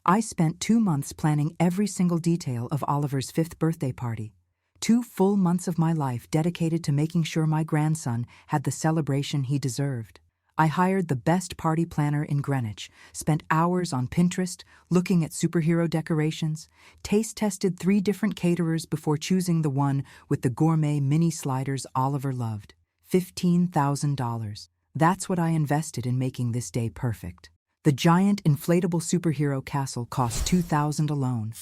I spent 2 months planning every single detail of Oliver's 5th birthday party. 2 full months of my life dedicated to making sure my grandson had the celebration he deserved. I hired the best party planner in Greenwich, spent hours on Pinterest looking at superhero decorations, taste-tested 3 different caterers before choosing the one with the gourmet mini sliders Oliver loved. $15,000. That's what I invested in making this day perfect. The giant inflatable superhero castle cost $2,000 alone,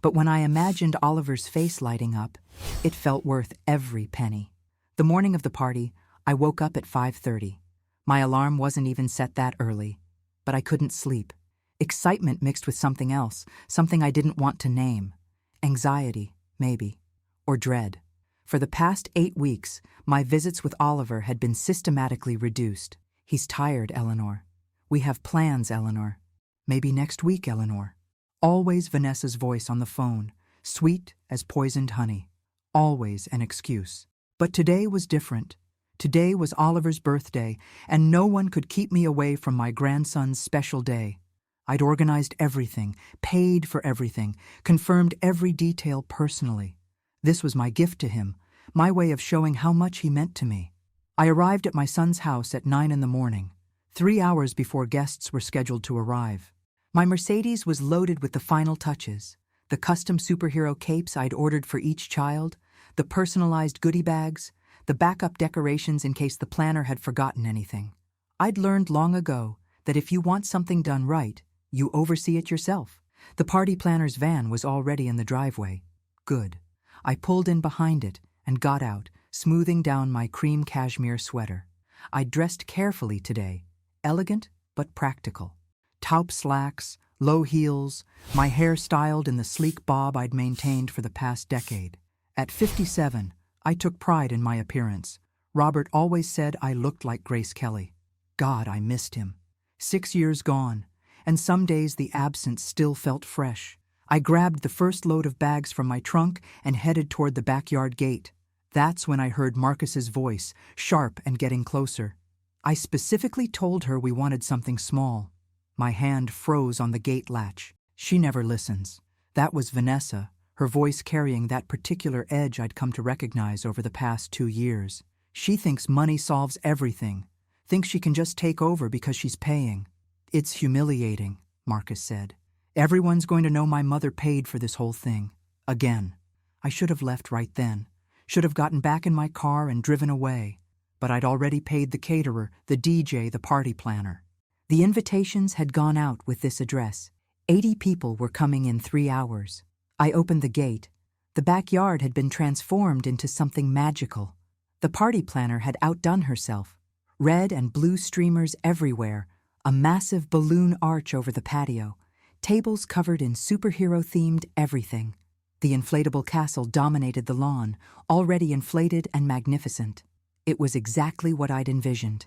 but when I imagined Oliver's face lighting up, it felt worth every penny. The morning of the party, I woke up at 5:30. My alarm wasn't even set that early, but I couldn't sleep. Excitement mixed with something else, something I didn't want to name. Anxiety, maybe, or dread. For the past 8 weeks, my visits with Oliver had been systematically reduced. He's tired, Eleanor. We have plans, Eleanor. Maybe next week, Eleanor. Always Vanessa's voice on the phone, sweet as poisoned honey. Always an excuse. But today was different. Today was Oliver's birthday, and no one could keep me away from my grandson's special day. I'd organized everything, paid for everything, confirmed every detail personally. This was my gift to him, my way of showing how much he meant to me. I arrived at my son's house at 9 in the morning, 3 hours before guests were scheduled to arrive. My Mercedes was loaded with the final touches, the custom superhero capes I'd ordered for each child, the personalized goodie bags, the backup decorations in case the planner had forgotten anything. I'd learned long ago that if you want something done right, you oversee it yourself. The party planner's van was already in the driveway. Good. I pulled in behind it and got out, smoothing down my cream cashmere sweater. I dressed carefully today, elegant but practical. Taupe slacks, low heels, my hair styled in the sleek bob I'd maintained for the past decade. At 57, I took pride in my appearance. Robert always said I looked like Grace Kelly. God, I missed him. 6 years gone, and some days the absence still felt fresh. I grabbed the first load of bags from my trunk and headed toward the backyard gate. That's when I heard Marcus's voice, sharp and getting closer. I specifically told her we wanted something small. My hand froze on the gate latch. She never listens. That was Vanessa, her voice carrying that particular edge I'd come to recognize over the past 2 years. She thinks money solves everything, thinks she can just take over because she's paying. It's humiliating, Marcus said. Everyone's going to know my mother paid for this whole thing. Again. I should have left right then. Should have gotten back in my car and driven away. But I'd already paid the caterer, the DJ, the party planner. The invitations had gone out with this address. 80 people were coming in 3 hours. I opened the gate. The backyard had been transformed into something magical. The party planner had outdone herself. Red and blue streamers everywhere, a massive balloon arch over the patio, tables covered in superhero-themed everything. The inflatable castle dominated the lawn, already inflated and magnificent. It was exactly what I'd envisioned.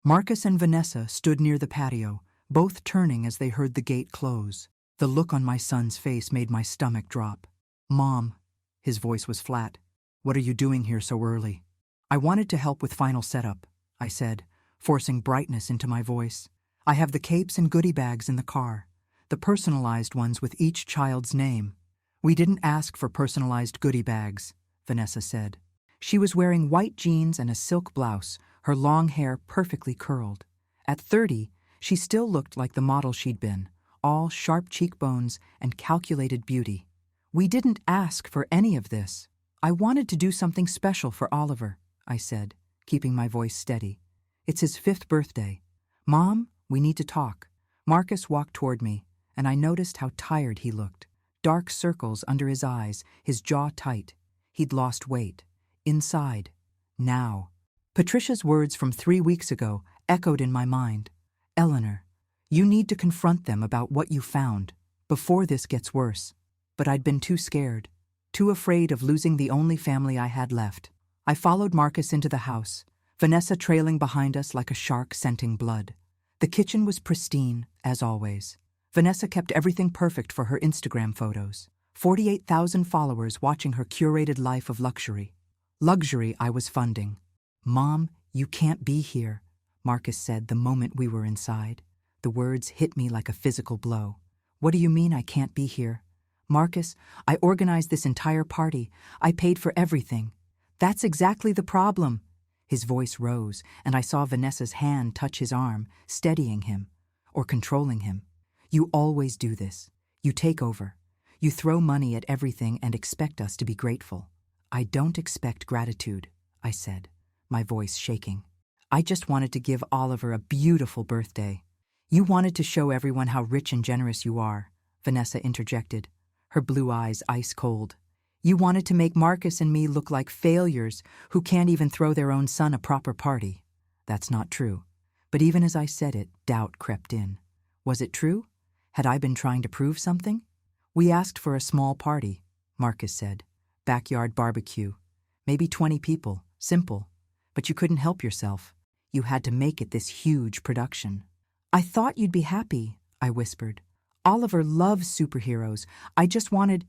Marcus and Vanessa stood near the patio, both turning as they heard the gate close. The look on my son's face made my stomach drop. Mom, his voice was flat. What are you doing here so early? I wanted to help with final setup, I said, forcing brightness into my voice. I have the capes and goodie bags in the car, the personalized ones with each child's name. We didn't ask for personalized goodie bags, Vanessa said. She was wearing white jeans and a silk blouse, her long hair perfectly curled. At 30, she still looked like the model she'd been, all sharp cheekbones and calculated beauty. We didn't ask for any of this. I wanted to do something special for Oliver, I said, keeping my voice steady. It's his 5th birthday. Mom, we need to talk. Marcus walked toward me, and I noticed how tired he looked. Dark circles under his eyes, his jaw tight. He'd lost weight. Inside. Now. Patricia's words from 3 weeks ago echoed in my mind. Eleanor, you need to confront them about what you found, before this gets worse. But I'd been too scared, too afraid of losing the only family I had left. I followed Marcus into the house, Vanessa trailing behind us like a shark scenting blood. The kitchen was pristine, as always. Vanessa kept everything perfect for her Instagram photos. 48,000 followers watching her curated life of luxury. Luxury I was funding. Mom, you can't be here, Marcus said the moment we were inside. The words hit me like a physical blow. What do you mean I can't be here? Marcus, I organized this entire party. I paid for everything. That's exactly the problem. His voice rose, and I saw Vanessa's hand touch his arm, steadying him, or controlling him. You always do this. You take over. You throw money at everything and expect us to be grateful. I don't expect gratitude, I said, my voice shaking. I just wanted to give Oliver a beautiful birthday. You wanted to show everyone how rich and generous you are, Vanessa interjected, her blue eyes ice cold. You wanted to make Marcus and me look like failures who can't even throw their own son a proper party. That's not true. But even as I said it, doubt crept in. Was it true? Had I been trying to prove something? We asked for a small party, Marcus said. Backyard barbecue. Maybe 20 people. Simple. But you couldn't help yourself. You had to make it this huge production. I thought you'd be happy, I whispered. Oliver loves superheroes. I just wanted...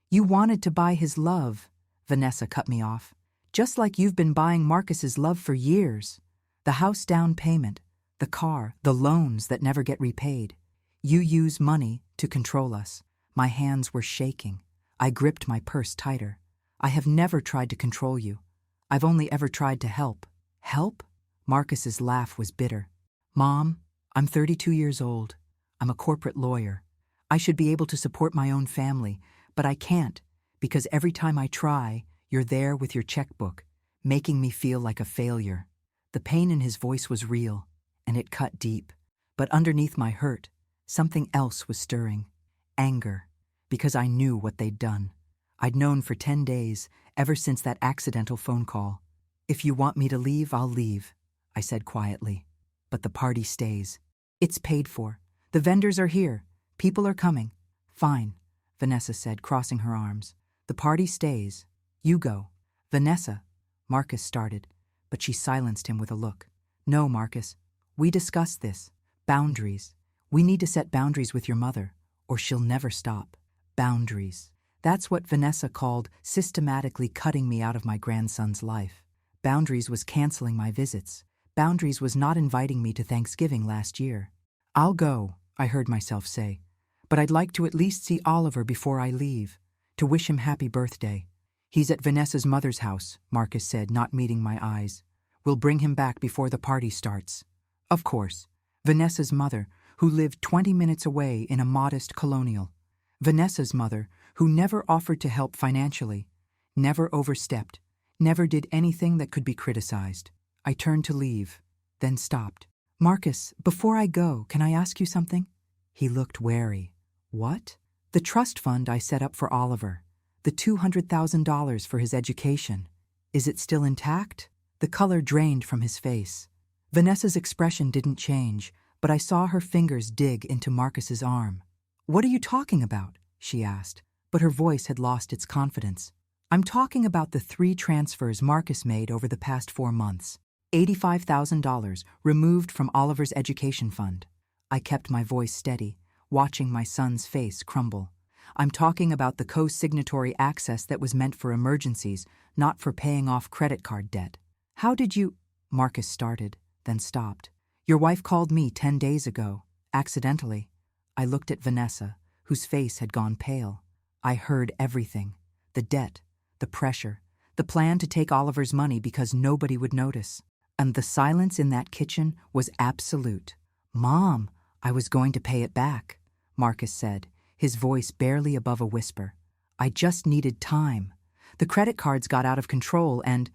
You wanted to buy his love, Vanessa cut me off. Just like you've been buying Marcus's love for years. The house down payment, the car, the loans that never get repaid. You use money to control us. My hands were shaking. I gripped my purse tighter. I have never tried to control you. I've only ever tried to help. Help? Marcus's laugh was bitter. Mom, I'm 32 years old. I'm a corporate lawyer. I should be able to support my own family, but I can't, because every time I try, you're there with your checkbook, making me feel like a failure. The pain in his voice was real, and it cut deep. But underneath my hurt, something else was stirring. Anger, because I knew what they'd done. I'd known for 10 days, ever since that accidental phone call. If you want me to leave, I'll leave, I said quietly. But the party stays. It's paid for. The vendors are here. People are coming. Fine, Vanessa said, crossing her arms. The party stays. You go. Vanessa, Marcus started, but she silenced him with a look. No, Marcus. We discussed this. Boundaries. We need to set boundaries with your mother, or she'll never stop. Boundaries. That's what Vanessa called systematically cutting me out of my grandson's life. Boundaries was canceling my visits. Boundaries was not inviting me to Thanksgiving last year. I'll go, I heard myself say, but I'd like to at least see Oliver before I leave, to wish him happy birthday. He's at Vanessa's mother's house, Marcus said, not meeting my eyes. We'll bring him back before the party starts. Of course, Vanessa's mother, who lived 20 minutes away in a modest colonial. Vanessa's mother, who never offered to help financially, never overstepped, never did anything that could be criticized. I turned to leave, then stopped. Marcus, before I go, can I ask you something? He looked wary. What? The trust fund I set up for Oliver. The $200,000 for his education. Is it still intact? The color drained from his face. Vanessa's expression didn't change, but I saw her fingers dig into Marcus's arm. What are you talking about? She asked, but her voice had lost its confidence. I'm talking about the 3 transfers Marcus made over the past 4 months. $85,000 removed from Oliver's education fund. I kept my voice steady, watching my son's face crumble. I'm talking about the co-signatory access that was meant for emergencies, not for paying off credit card debt. How did you... Marcus started, then stopped. Your wife called me 10 days ago, accidentally. I looked at Vanessa, whose face had gone pale. I heard everything. The debt, the pressure, the plan to take Oliver's money because nobody would notice. And the silence in that kitchen was absolute. Mom, I was going to pay it back, Marcus said, his voice barely above a whisper. I just needed time. The credit cards got out of control and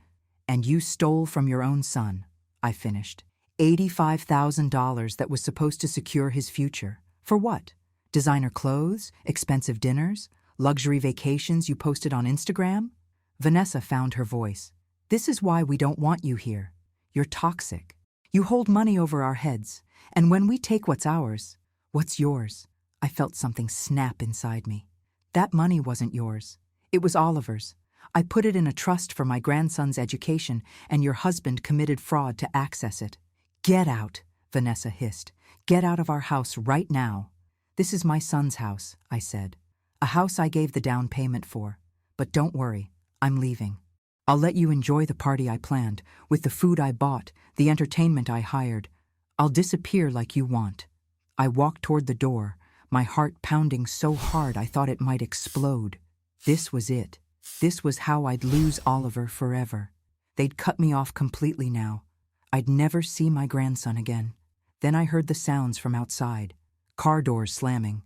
you stole from your own son, I finished. $85,000 that was supposed to secure his future. For what? Designer clothes? Expensive dinners? Luxury vacations you posted on Instagram? Vanessa found her voice. This is why we don't want you here. You're toxic. You hold money over our heads, and when we take what's ours, what's yours? I felt something snap inside me. That money wasn't yours. It was Oliver's. I put it in a trust for my grandson's education, and your husband committed fraud to access it. Get out, Vanessa hissed. Get out of our house right now. This is my son's house, I said. A house I gave the down payment for. But don't worry, I'm leaving. I'll let you enjoy the party I planned, with the food I bought, the entertainment I hired. I'll disappear like you want. I walked toward the door, my heart pounding so hard I thought it might explode. This was it. This was how I'd lose Oliver forever. They'd cut me off completely now. I'd never see my grandson again. Then I heard the sounds from outside. Car doors slamming.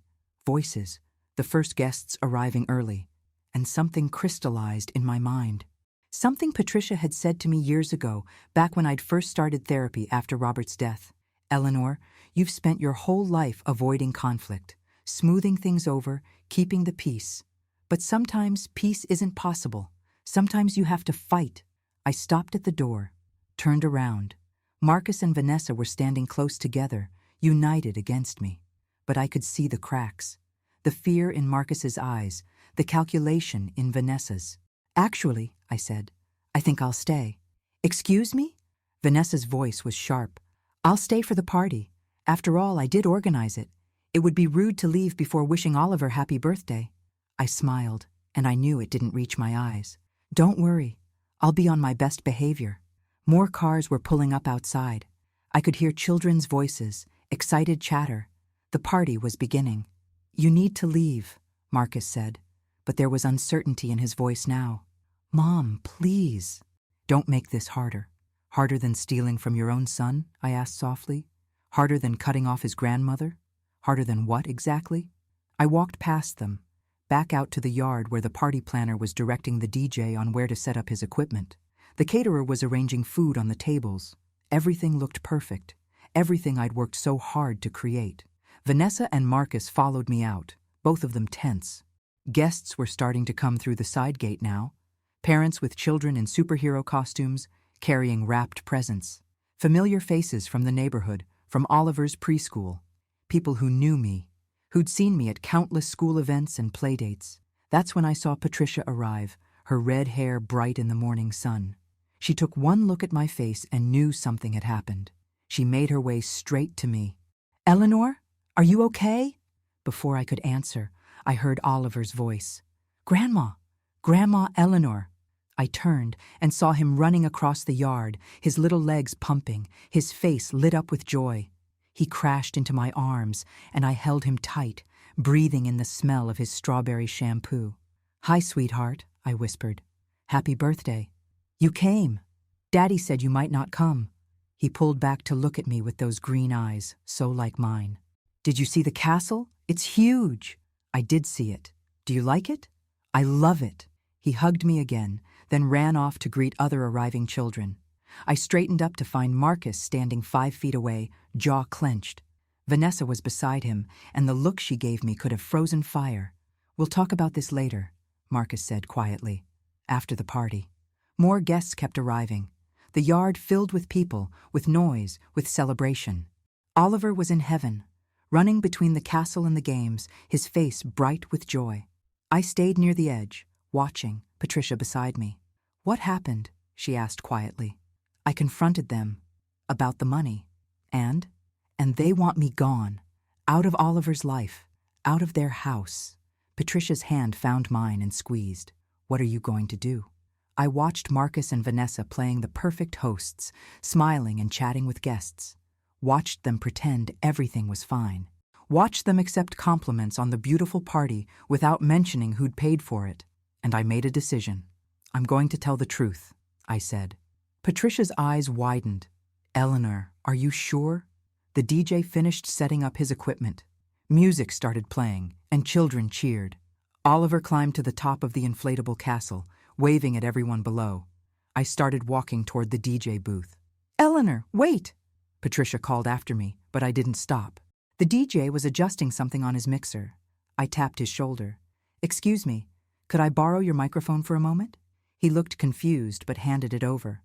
Voices. The first guests arriving early. And something crystallized in my mind. Something Patricia had said to me years ago, back when I'd first started therapy after Robert's death. Eleanor, you've spent your whole life avoiding conflict, smoothing things over, keeping the peace. But sometimes peace isn't possible. Sometimes you have to fight. I stopped at the door, turned around. Marcus and Vanessa were standing close together, united against me. But I could see the cracks. The fear in Marcus's eyes, the calculation in Vanessa's. Actually, I said, I think I'll stay. Excuse me? Vanessa's voice was sharp. I'll stay for the party. After all, I did organize it. It would be rude to leave before wishing Oliver happy birthday. I smiled, and I knew it didn't reach my eyes. Don't worry. I'll be on my best behavior. More cars were pulling up outside. I could hear children's voices, excited chatter. The party was beginning. You need to leave, Marcus said, but there was uncertainty in his voice now. Mom, please. Don't make this harder. Harder than stealing from your own son? I asked softly. Harder than cutting off his grandmother? Harder than what exactly? I walked past them, back out to the yard where the party planner was directing the DJ on where to set up his equipment. The caterer was arranging food on the tables. Everything looked perfect. Everything I'd worked so hard to create. Vanessa and Marcus followed me out, both of them tense. Guests were starting to come through the side gate now. Parents with children in superhero costumes, carrying wrapped presents. Familiar faces from the neighborhood, from Oliver's preschool. People who knew me, who'd seen me at countless school events and playdates. That's when I saw Patricia arrive, her red hair bright in the morning sun. She took one look at my face and knew something had happened. She made her way straight to me. Eleanor, are you okay? Before I could answer, I heard Oliver's voice. Grandma, Grandma Eleanor. I turned and saw him running across the yard, his little legs pumping, his face lit up with joy. He crashed into my arms, and I held him tight, breathing in the smell of his strawberry shampoo. Hi, sweetheart, I whispered. Happy birthday. You came. Daddy said you might not come. He pulled back to look at me with those green eyes, so like mine. Did you see the castle? It's huge. I did see it. Do you like it? I love it. He hugged me again, then ran off to greet other arriving children. I straightened up to find Marcus standing 5 feet away, jaw clenched. Vanessa was beside him, and the look she gave me could have frozen fire. We'll talk about this later, Marcus said quietly. After the party. More guests kept arriving. The yard filled with people, with noise, with celebration. Oliver was in heaven, running between the castle and the games, his face bright with joy. I stayed near the edge, watching, Patricia beside me. What happened? She asked quietly. I confronted them about the money. And they want me gone, out of Oliver's life, out of their house. Patricia's hand found mine and squeezed. What are you going to do? I watched Marcus and Vanessa playing the perfect hosts, smiling and chatting with guests. Watched them pretend everything was fine. Watched them accept compliments on the beautiful party without mentioning who'd paid for it. And I made a decision. I'm going to tell the truth, I said. Patricia's eyes widened. Eleanor, are you sure? The DJ finished setting up his equipment. Music started playing, and children cheered. Oliver climbed to the top of the inflatable castle, waving at everyone below. I started walking toward the DJ booth. Eleanor, wait! Patricia called after me, but I didn't stop. The DJ was adjusting something on his mixer. I tapped his shoulder. Excuse me, could I borrow your microphone for a moment? He looked confused, but handed it over.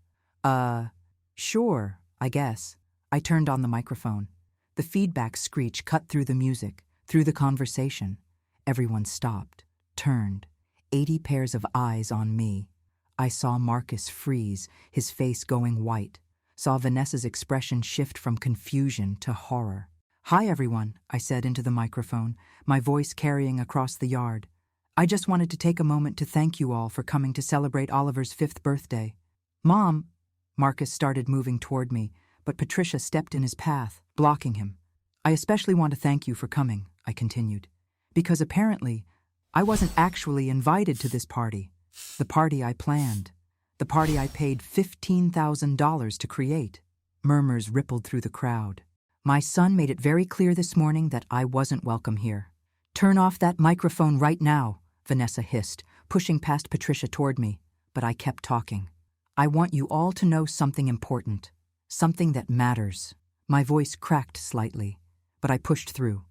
Sure, I guess. I turned on the microphone. The feedback screech cut through the music, through the conversation. Everyone stopped, turned, 80 pairs of eyes on me. I saw Marcus freeze, his face going white. Saw Vanessa's expression shift from confusion to horror. Hi, everyone, I said into the microphone, my voice carrying across the yard. I just wanted to take a moment to thank you all for coming to celebrate Oliver's 5th birthday. Mom, Marcus started moving toward me, but Patricia stepped in his path, blocking him. I especially want to thank you for coming, I continued, because apparently I wasn't actually invited to this party, the party I planned, the party I paid $15,000 to create. Murmurs rippled through the crowd. My son made it very clear this morning that I wasn't welcome here. Turn off that microphone right now, Vanessa hissed, pushing past Patricia toward me, but I kept talking. I want you all to know something important, something that matters. My voice cracked slightly, but I pushed through.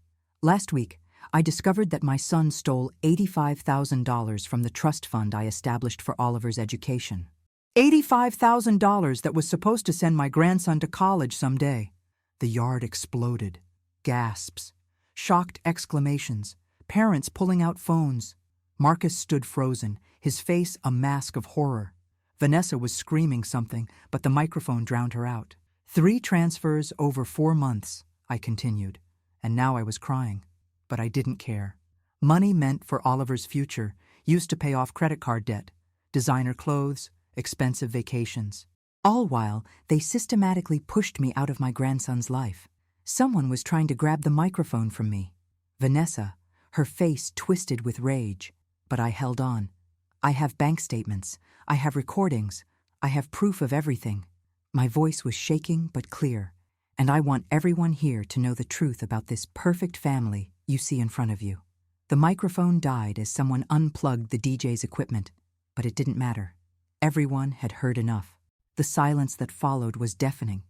Last week, I discovered that my son stole $85,000 from the trust fund I established for Oliver's education. $85,000 that was supposed to send my grandson to college someday. The yard exploded. Gasps. Shocked exclamations. Parents pulling out phones. Marcus stood frozen, his face a mask of horror. Vanessa was screaming something, but the microphone drowned her out. 3 transfers over 4 months, I continued, and now I was crying. But I didn't care. Money meant for Oliver's future, used to pay off credit card debt, designer clothes, expensive vacations. All while, they systematically pushed me out of my grandson's life. Someone was trying to grab the microphone from me. Vanessa, her face twisted with rage. But I held on. I have bank statements. I have recordings. I have proof of everything. My voice was shaking but clear, and I want everyone here to know the truth about this perfect family you see in front of you. The microphone died as someone unplugged the DJ's equipment, but it didn't matter. Everyone had heard enough. The silence that followed was deafening.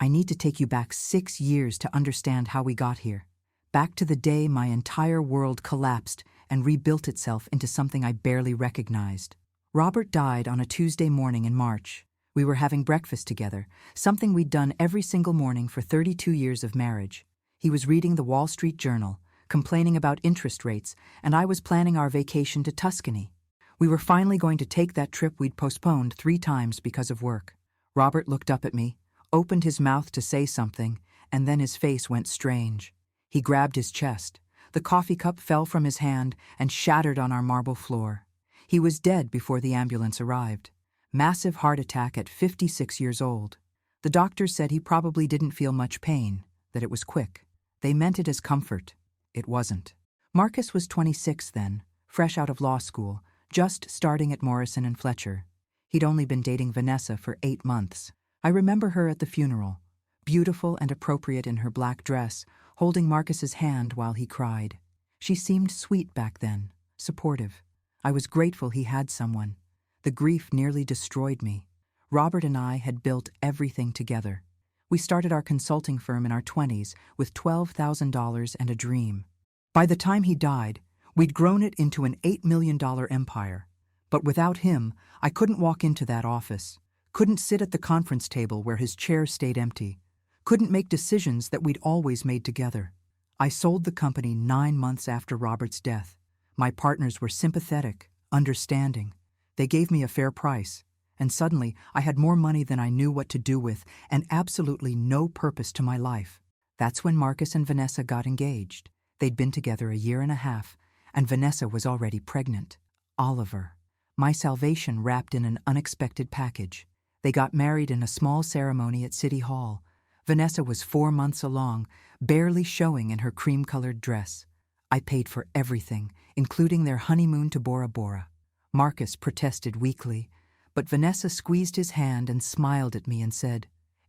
I need to take you back 6 years to understand how we got here. Back to the day my entire world collapsed and rebuilt itself into something I barely recognized. Robert died on a Tuesday morning in March. We were having breakfast together, something we'd done every single morning for 32 years of marriage. He was reading the Wall Street Journal, complaining about interest rates, and I was planning our vacation to Tuscany. We were finally going to take that trip we'd postponed 3 times because of work. Robert looked up at me, opened his mouth to say something, and then his face went strange. He grabbed his chest. The coffee cup fell from his hand and shattered on our marble floor. He was dead before the ambulance arrived. Massive heart attack at 56 years old. The doctors said he probably didn't feel much pain, that it was quick. They meant it as comfort. It wasn't. Marcus was 26 then, fresh out of law school, just starting at Morrison & Fletcher. He'd only been dating Vanessa for 8 months. I remember her at the funeral, beautiful and appropriate in her black dress, holding Marcus's hand while he cried. She seemed sweet back then, supportive. I was grateful he had someone. The grief nearly destroyed me. Robert and I had built everything together. We started our consulting firm in our 20s with $12,000 and a dream. By the time he died, we'd grown it into an $8 million empire. But without him, I couldn't walk into that office, couldn't sit at the conference table where his chair stayed empty, couldn't make decisions that we'd always made together. I sold the company 9 months after Robert's death. My partners were sympathetic, understanding. They gave me a fair price, and suddenly I had more money than I knew what to do with and absolutely no purpose to my life. That's when Marcus and Vanessa got engaged. They'd been together a year and a half, and Vanessa was already pregnant. Oliver. My salvation wrapped in an unexpected package. They got married in a small ceremony at City Hall. Vanessa was 4 months along, barely showing in her cream-colored dress. I paid for everything, including their honeymoon to Bora Bora. Marcus protested weakly, but Vanessa squeezed his hand and smiled at me and said,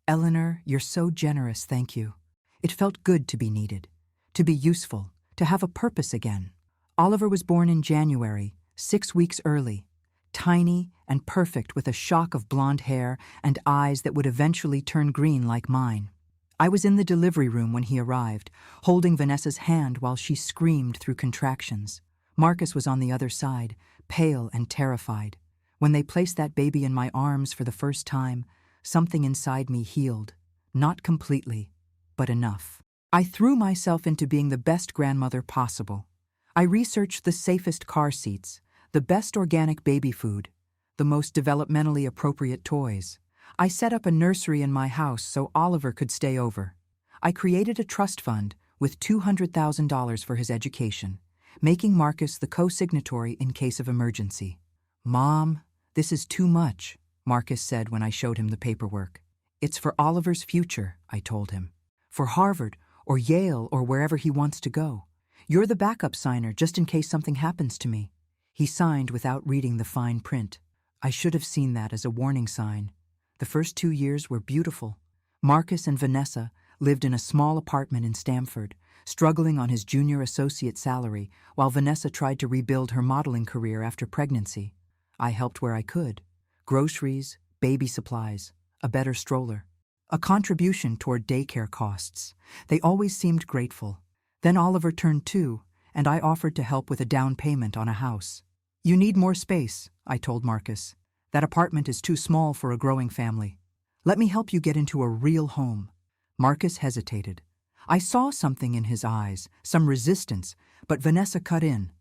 "Eleanor, you're so generous, thank you." It felt good to be needed, to be useful, to have a purpose again. Oliver was born in January, 6 weeks early, tiny and perfect with a shock of blonde hair and eyes that would eventually turn green like mine. I was in the delivery room when he arrived, holding Vanessa's hand while she screamed through contractions. Marcus was on the other side, pale and terrified. When they placed that baby in my arms for the first time, something inside me healed. Not completely, but enough. I threw myself into being the best grandmother possible. I researched the safest car seats, the best organic baby food, the most developmentally appropriate toys. I set up a nursery in my house so Oliver could stay over. I created a trust fund with $200,000 for his education, making Marcus the co-signatory in case of emergency. "Mom, this is too much," Marcus said when I showed him the paperwork. "It's for Oliver's future," I told him. "For Harvard or Yale or wherever he wants to go. "You're the backup signer just in case something happens to me." He signed without reading the fine print. I should have seen that as a warning sign. The first 2 years were beautiful. Marcus and Vanessa lived in a small apartment in Stamford, struggling on his junior associate salary while Vanessa tried to rebuild her modeling career after pregnancy. I helped where I could. Groceries, baby supplies, a better stroller. A contribution toward daycare costs. They always seemed grateful. Then Oliver turned 2, and I offered to help with a down payment on a house. "You need more space," I told Marcus. "That apartment is too small for a growing family. Let me help you get into a real home." Marcus hesitated. I saw something in his eyes, some resistance, but Vanessa cut in.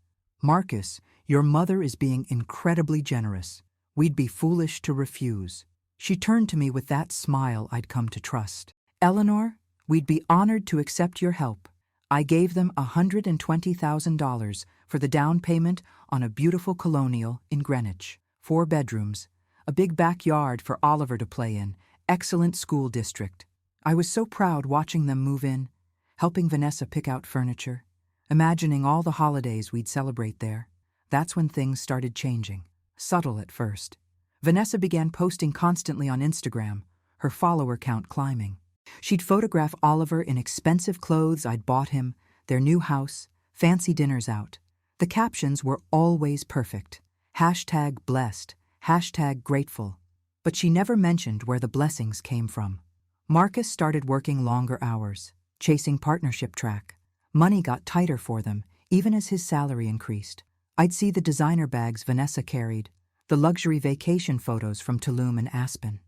"Marcus, your mother is being incredibly generous. We'd be foolish to refuse." She turned to me with that smile I'd come to trust. "Eleanor, we'd be honored to accept your help." I gave them $120,000 for the down payment on a beautiful colonial in Greenwich. 4 bedrooms, a big backyard for Oliver to play in, excellent school district. I was so proud watching them move in, helping Vanessa pick out furniture, imagining all the holidays we'd celebrate there. That's when things started changing. Subtle at first. Vanessa began posting constantly on Instagram, her follower count climbing. She'd photograph Oliver in expensive clothes I'd bought him, their new house, fancy dinners out. The captions were always perfect. #blessed, #grateful. But she never mentioned where the blessings came from. Marcus started working longer hours, chasing partnership track. Money got tighter for them, even as his salary increased. I'd see the designer bags Vanessa carried, the luxury vacation photos from Tulum and Aspen.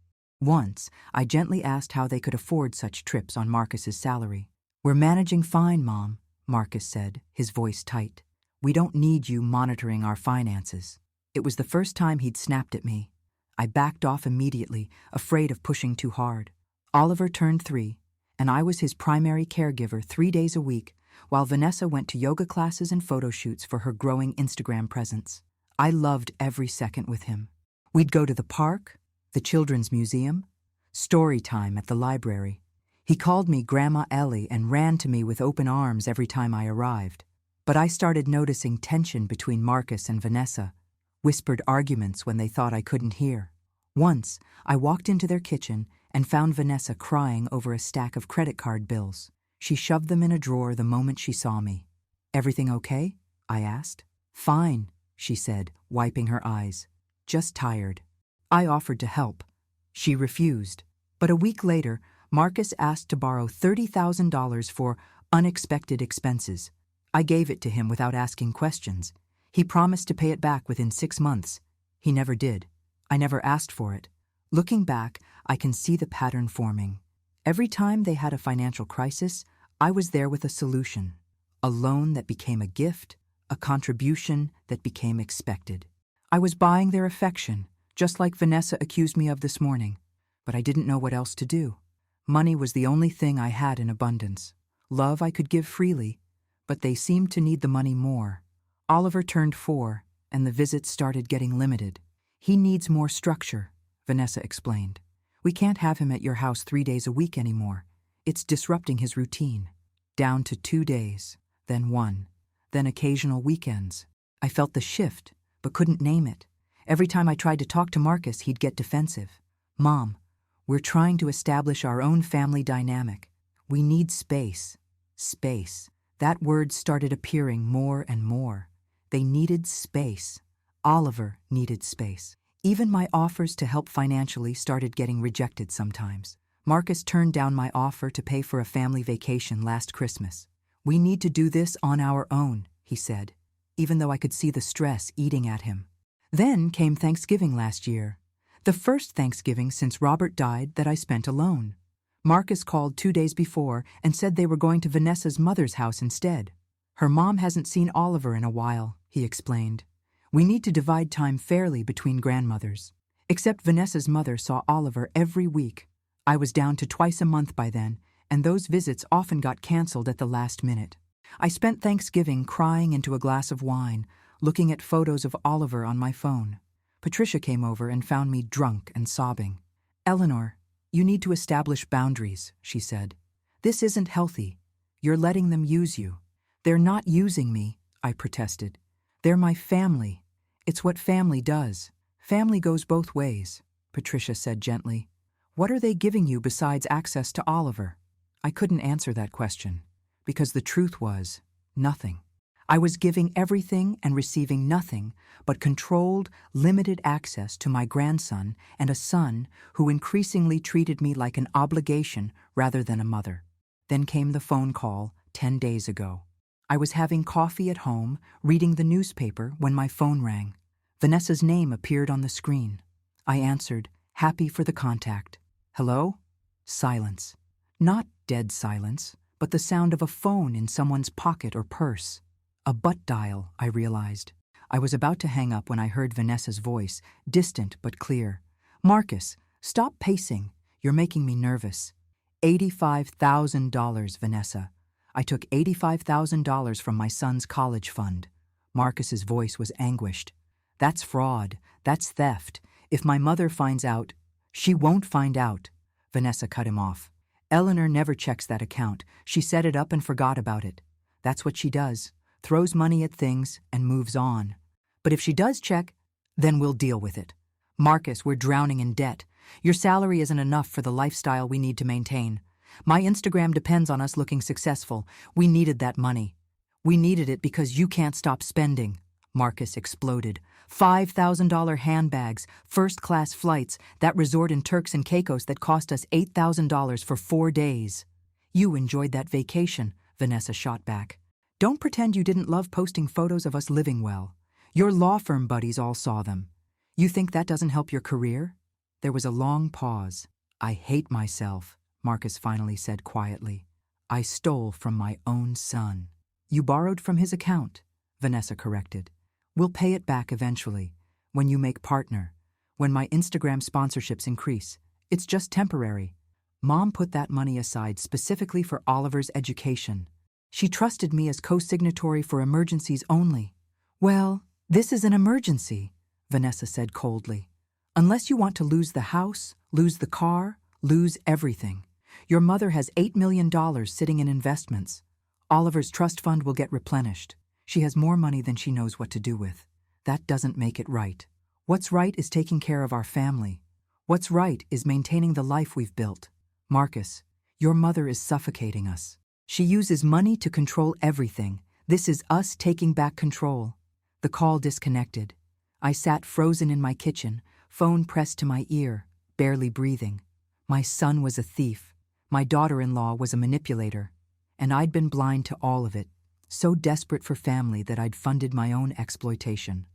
Once, I gently asked how they could afford such trips on Marcus's salary. "We're managing fine, Mom," Marcus said, his voice tight. "We don't need you monitoring our finances." It was the first time he'd snapped at me. I backed off immediately, afraid of pushing too hard. Oliver turned 3, and I was his primary caregiver 3 days a week, while Vanessa went to yoga classes and photo shoots for her growing Instagram presence. I loved every second with him. We'd go to the park, the children's museum, story time at the library. He called me Grandma Ellie and ran to me with open arms every time I arrived. But I started noticing tension between Marcus and Vanessa, whispered arguments when they thought I couldn't hear. Once, I walked into their kitchen and found Vanessa crying over a stack of credit card bills. She shoved them in a drawer the moment she saw me. "Everything okay?" I asked. "Fine," she said, wiping her eyes. "Just tired." I offered to help. She refused. But a week later, Marcus asked to borrow $30,000 for unexpected expenses. I gave it to him without asking questions. He promised to pay it back within 6 months. He never did. I never asked for it. Looking back, I can see the pattern forming. Every time they had a financial crisis, I was there with a solution. A loan that became a gift, a contribution that became expected. I was buying their affection, just like Vanessa accused me of this morning, but I didn't know what else to do. Money was the only thing I had in abundance. Love I could give freely, but they seemed to need the money more. Oliver turned 4, and the visits started getting limited. "He needs more structure," Vanessa explained. "We can't have him at your house 3 days a week anymore. It's disrupting his routine." Down to 2 days, then 1, then occasional weekends. I felt the shift, but couldn't name it. Every time I tried to talk to Marcus, he'd get defensive. "Mom, we're trying to establish our own family dynamic. We need space." Space. That word started appearing more and more. They needed space. Oliver needed space. Even my offers to help financially started getting rejected sometimes. Marcus turned down my offer to pay for a family vacation last Christmas. "We need to do this on our own," he said, even though I could see the stress eating at him. Then came Thanksgiving last year, the first Thanksgiving since Robert died that I spent alone. Marcus called 2 days before and said they were going to Vanessa's mother's house instead. "Her mom hasn't seen Oliver in a while," he explained. "We need to divide time fairly between grandmothers." Except Vanessa's mother saw Oliver every week. I was down to twice a month by then, and those visits often got canceled at the last minute. I spent Thanksgiving crying into a glass of wine, looking at photos of Oliver on my phone. Patricia came over and found me drunk and sobbing. "Eleanor, you need to establish boundaries," she said. "This isn't healthy. You're letting them use you." They're not using me, I protested. They're my family. It's what family does. Family goes both ways, Patricia said gently. What are they giving you besides access to Oliver? I couldn't answer that question, because the truth was, nothing. I was giving everything and receiving nothing but controlled, limited access to my grandson and a son who increasingly treated me like an obligation rather than a mother. Then came the phone call 10 days ago. I was having coffee at home, reading the newspaper, when my phone rang. Vanessa's name appeared on the screen. I answered, happy for the contact. Hello? Silence. Not dead silence, but the sound of a phone in someone's pocket or purse. A butt dial, I realized. I was about to hang up when I heard Vanessa's voice, distant but clear. Marcus, stop pacing. You're making me nervous. $85,000, Vanessa. I took $85,000 from my son's college fund. Marcus's voice was anguished. That's fraud. That's theft. If my mother finds out, she won't find out. Vanessa cut him off. Eleanor never checks that account. She set it up and forgot about it. That's what she does. Throws money at things and moves on. But if she does check, then we'll deal with it. Marcus, we're drowning in debt. Your salary isn't enough for the lifestyle we need to maintain. My Instagram depends on us looking successful. We needed that money. We needed it because you can't stop spending. Marcus exploded. $5,000 handbags, first-class flights, that resort in Turks and Caicos that cost us $8,000 for 4 days. You enjoyed that vacation, Vanessa shot back. Don't pretend you didn't love posting photos of us living well. Your law firm buddies all saw them. You think that doesn't help your career? There was a long pause. I hate myself, Marcus finally said quietly. I stole from my own son. You borrowed from his account, Vanessa corrected. We'll pay it back eventually, when you make partner, when my Instagram sponsorships increase. It's just temporary. Mom put that money aside specifically for Oliver's education. She trusted me as co-signatory for emergencies only. Well, this is an emergency, Vanessa said coldly. Unless you want to lose the house, lose the car, lose everything. Your mother has $8 million sitting in investments. Oliver's trust fund will get replenished. She has more money than she knows what to do with. That doesn't make it right. What's right is taking care of our family. What's right is maintaining the life we've built. Marcus, your mother is suffocating us. She uses money to control everything. This is us taking back control. The call disconnected. I sat frozen in my kitchen, phone pressed to my ear, barely breathing. My son was a thief. My daughter-in-law was a manipulator. And I'd been blind to all of it, so desperate for family that I'd funded my own exploitation.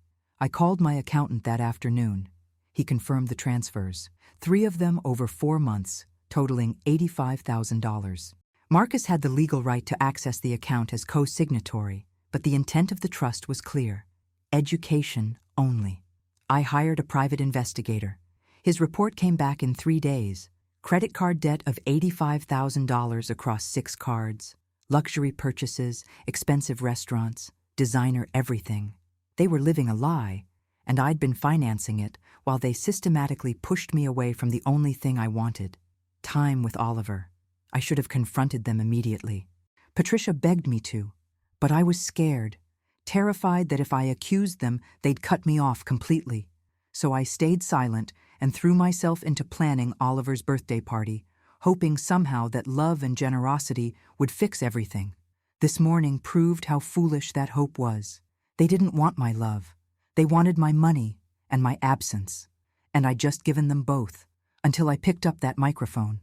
I called my accountant that afternoon. He confirmed the transfers, 3 of them over 4 months, totaling $85,000. Marcus had the legal right to access the account as co-signatory, but the intent of the trust was clear. Education only. I hired a private investigator. His report came back in 3 days. Credit card debt of $85,000 across 6 cards. Luxury purchases, expensive restaurants, designer everything. They were living a lie, and I'd been financing it while they systematically pushed me away from the only thing I wanted, time with Oliver. I should have confronted them immediately. Patricia begged me to, but I was scared, terrified that if I accused them, they'd cut me off completely. So I stayed silent and threw myself into planning Oliver's birthday party, hoping somehow that love and generosity would fix everything. This morning proved how foolish that hope was. They didn't want my love. They wanted my money and my absence. And I'd just given them both, until I picked up that microphone.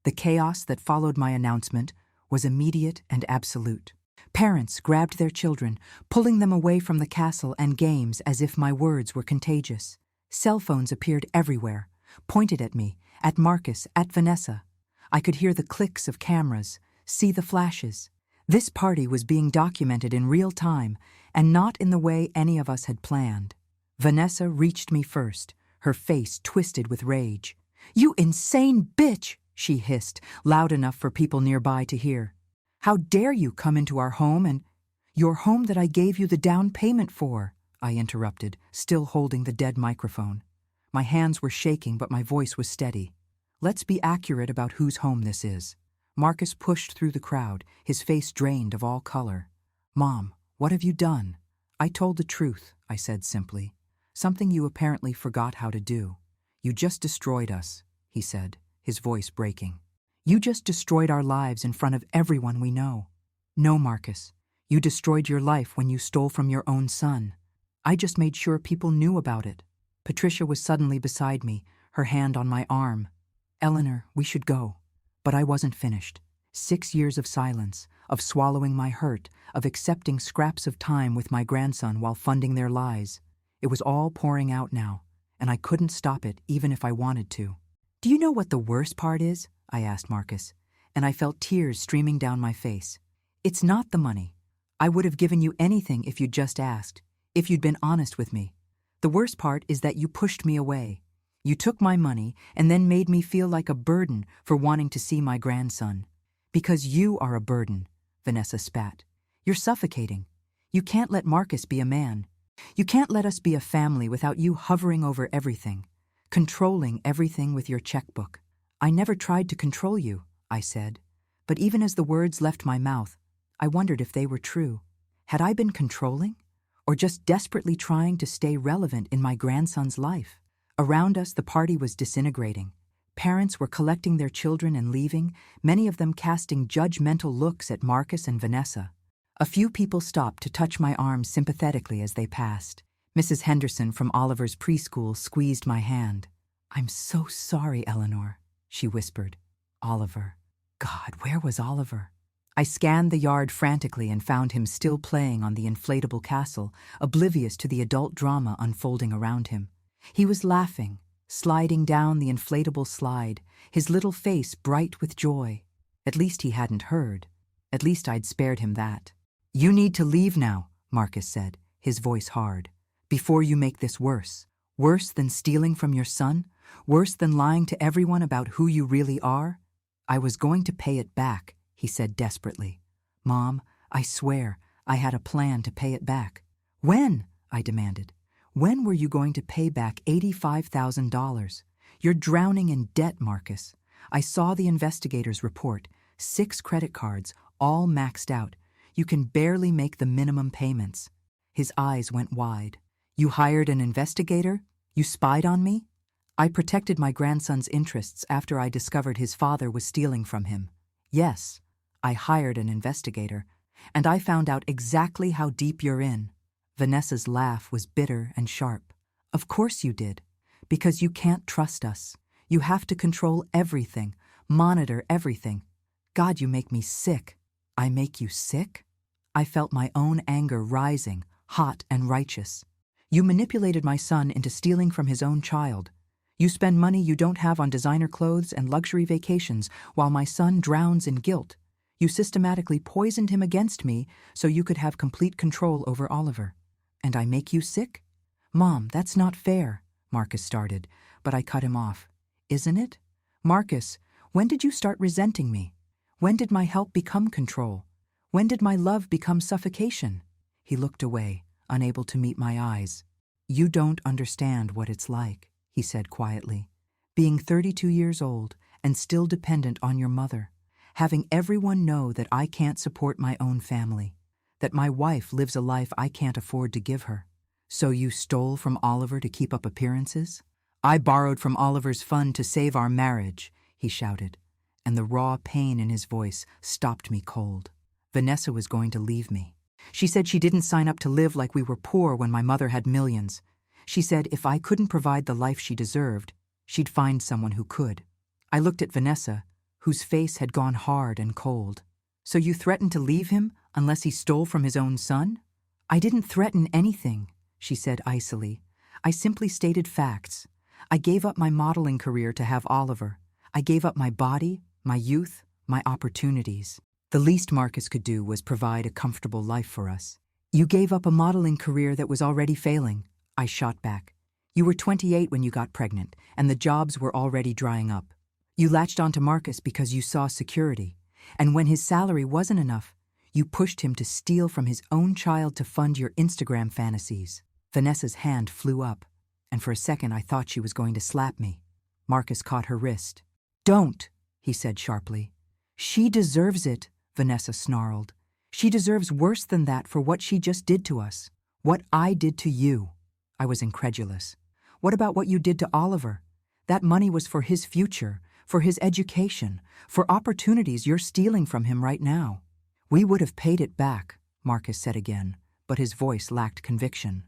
The chaos that followed my announcement was immediate and absolute. Parents grabbed their children, pulling them away from the castle and games as if my words were contagious. Cell phones appeared everywhere, pointed at me, at Marcus, at Vanessa. I could hear the clicks of cameras, see the flashes. This party was being documented in real time, and not in the way any of us had planned. Vanessa reached me first, her face twisted with rage. "You insane bitch!" she hissed, loud enough for people nearby to hear. "How dare you come into our home and—" "Your home that I gave you the down payment for," I interrupted, still holding the dead microphone. My hands were shaking, but my voice was steady. "Let's be accurate about whose home this is." Marcus pushed through the crowd, his face drained of all color. Mom, what have you done? I told the truth, I said simply. Something you apparently forgot how to do. You just destroyed us, he said, his voice breaking. You just destroyed our lives in front of everyone we know. No, Marcus, you destroyed your life when you stole from your own son. I just made sure people knew about it. Patricia was suddenly beside me, her hand on my arm. Eleanor, we should go. But I wasn't finished. 6 years of silence, of swallowing my hurt, of accepting scraps of time with my grandson while funding their lies. It was all pouring out now, and I couldn't stop it even if I wanted to. Do you know what the worst part is? I asked Marcus, and I felt tears streaming down my face. It's not the money. I would have given you anything if you'd just asked, if you'd been honest with me. The worst part is that you pushed me away. You took my money and then made me feel like a burden for wanting to see my grandson. Because you are a burden, Vanessa spat. You're suffocating. You can't let Marcus be a man. You can't let us be a family without you hovering over everything, controlling everything with your checkbook. I never tried to control you, I said. But even as the words left my mouth, I wondered if they were true. Had I been controlling? Or just desperately trying to stay relevant in my grandson's life? Around us, the party was disintegrating. Parents were collecting their children and leaving, many of them casting judgmental looks at Marcus and Vanessa. A few people stopped to touch my arm sympathetically as they passed. Mrs. Henderson from Oliver's preschool squeezed my hand. I'm so sorry, Eleanor, she whispered. Oliver. God, where was Oliver? I scanned the yard frantically and found him still playing on the inflatable castle, oblivious to the adult drama unfolding around him. He was laughing, sliding down the inflatable slide, his little face bright with joy. At least he hadn't heard. At least I'd spared him that. You need to leave now, Marcus said, his voice hard, before you make this worse. Worse than stealing from your son? Worse than lying to everyone about who you really are? I was going to pay it back, he said desperately. Mom, I swear, I had a plan to pay it back. When? I demanded. When were you going to pay back $85,000? You're drowning in debt, Marcus. I saw the investigators' report. 6 credit cards, all maxed out. You can barely make the minimum payments. His eyes went wide. You hired an investigator? You spied on me? I protected my grandson's interests after I discovered his father was stealing from him. Yes, I hired an investigator, and I found out exactly how deep you're in. Vanessa's laugh was bitter and sharp. Of course you did, because you can't trust us. You have to control everything, monitor everything. God, you make me sick. I make you sick? I felt my own anger rising, hot and righteous. You manipulated my son into stealing from his own child. You spend money you don't have on designer clothes and luxury vacations while my son drowns in guilt. You systematically poisoned him against me so you could have complete control over Oliver. And I make you sick? Mom, that's not fair, Marcus started, but I cut him off. Isn't it? Marcus, when did you start resenting me? When did my help become control? When did my love become suffocation? He looked away, unable to meet my eyes. You don't understand what it's like, he said quietly. Being 32 years old and still dependent on your mother. Having everyone know that I can't support my own family. That my wife lives a life I can't afford to give her. So you stole from Oliver to keep up appearances? I borrowed from Oliver's fund to save our marriage, he shouted, and the raw pain in his voice stopped me cold. Vanessa was going to leave me. She said she didn't sign up to live like we were poor when my mother had millions. She said if I couldn't provide the life she deserved, she'd find someone who could. I looked at Vanessa, whose face had gone hard and cold. So you threatened to leave him unless he stole from his own son? I didn't threaten anything, she said icily. I simply stated facts. I gave up my modeling career to have Oliver. I gave up my body, my youth, my opportunities. The least Marcus could do was provide a comfortable life for us. You gave up a modeling career that was already failing, I shot back. You were 28 when you got pregnant, and the jobs were already drying up. You latched onto Marcus because you saw security, and when his salary wasn't enough, you pushed him to steal from his own child to fund your Instagram fantasies. Vanessa's hand flew up, and for a second I thought she was going to slap me. Marcus caught her wrist. Don't, he said sharply. She deserves it, Vanessa snarled. She deserves worse than that for what she just did to us. What I did to you. I was incredulous. What about what you did to Oliver? That money was for his future, for his education, for opportunities you're stealing from him right now. We would have paid it back, Marcus said again, but his voice lacked conviction.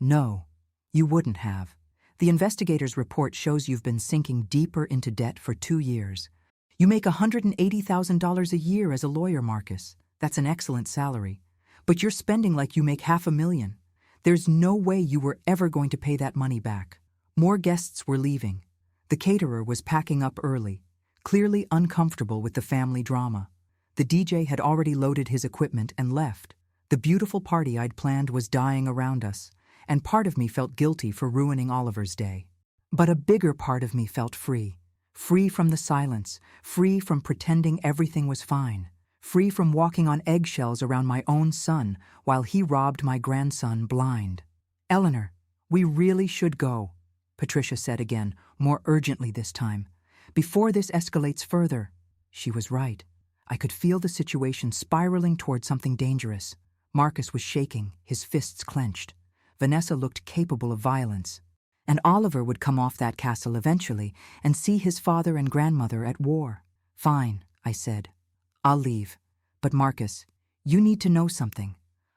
No, you wouldn't have. The investigator's report shows you've been sinking deeper into debt for 2 years. You make $180,000 a year as a lawyer, Marcus. That's an excellent salary. But you're spending like you make $500,000. There's no way you were ever going to pay that money back. More guests were leaving. The caterer was packing up early, clearly uncomfortable with the family drama. The DJ had already loaded his equipment and left. The beautiful party I'd planned was dying around us, and part of me felt guilty for ruining Oliver's day. But a bigger part of me felt free. Free from the silence, free from pretending everything was fine, free from walking on eggshells around my own son while he robbed my grandson blind. Eleanor, we really should go, Patricia said again, more urgently this time. Before this escalates further. She was right. I could feel the situation spiraling toward something dangerous. Marcus was shaking, his fists clenched. Vanessa looked capable of violence. And Oliver would come off that castle eventually and see his father and grandmother at war. Fine, I said. I'll leave. But Marcus, you need to know something.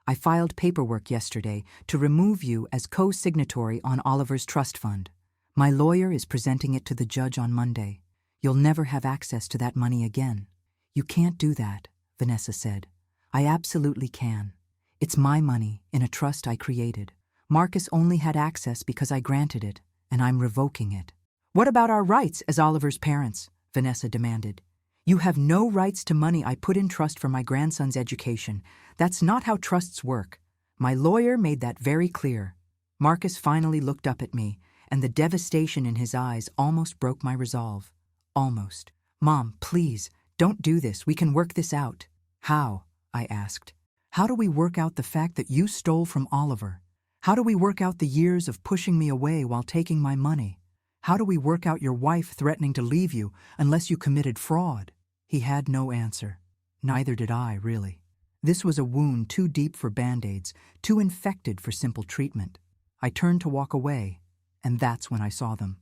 I filed paperwork yesterday to remove you as co-signatory on Oliver's trust fund. My lawyer is presenting it to the judge on Monday. You'll never have access to that money again. You can't do that, Vanessa said. I absolutely can. It's my money in a trust I created. Marcus only had access because I granted it, and I'm revoking it. What about our rights as Oliver's parents? Vanessa demanded. You have no rights to money I put in trust for my grandson's education. That's not how trusts work. My lawyer made that very clear. Marcus finally looked up at me, and the devastation in his eyes almost broke my resolve. Almost. Mom, please, don't do this. We can work this out. How? I asked. How do we work out the fact that you stole from Oliver? How do we work out the years of pushing me away while taking my money? How do we work out your wife threatening to leave you unless you committed fraud? He had no answer. Neither did I, really. This was a wound too deep for Band-Aids, too infected for simple treatment. I turned to walk away, and that's when I saw them.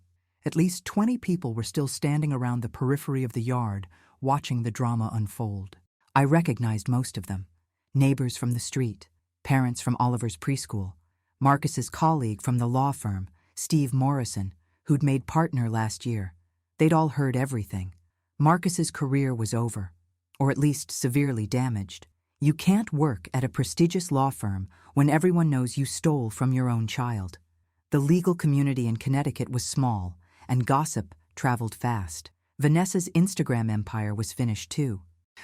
At least 20 people were still standing around the periphery of the yard, watching the drama unfold. I recognized most of them. Neighbors from the street, parents from Oliver's preschool, Marcus's colleague from the law firm, Steve Morrison, who'd made partner last year. They'd all heard everything. Marcus's career was over, or at least severely damaged. You can't work at a prestigious law firm when everyone knows you stole from your own child. The legal community in Connecticut was small, and gossip traveled fast. Vanessa's Instagram empire was finished too.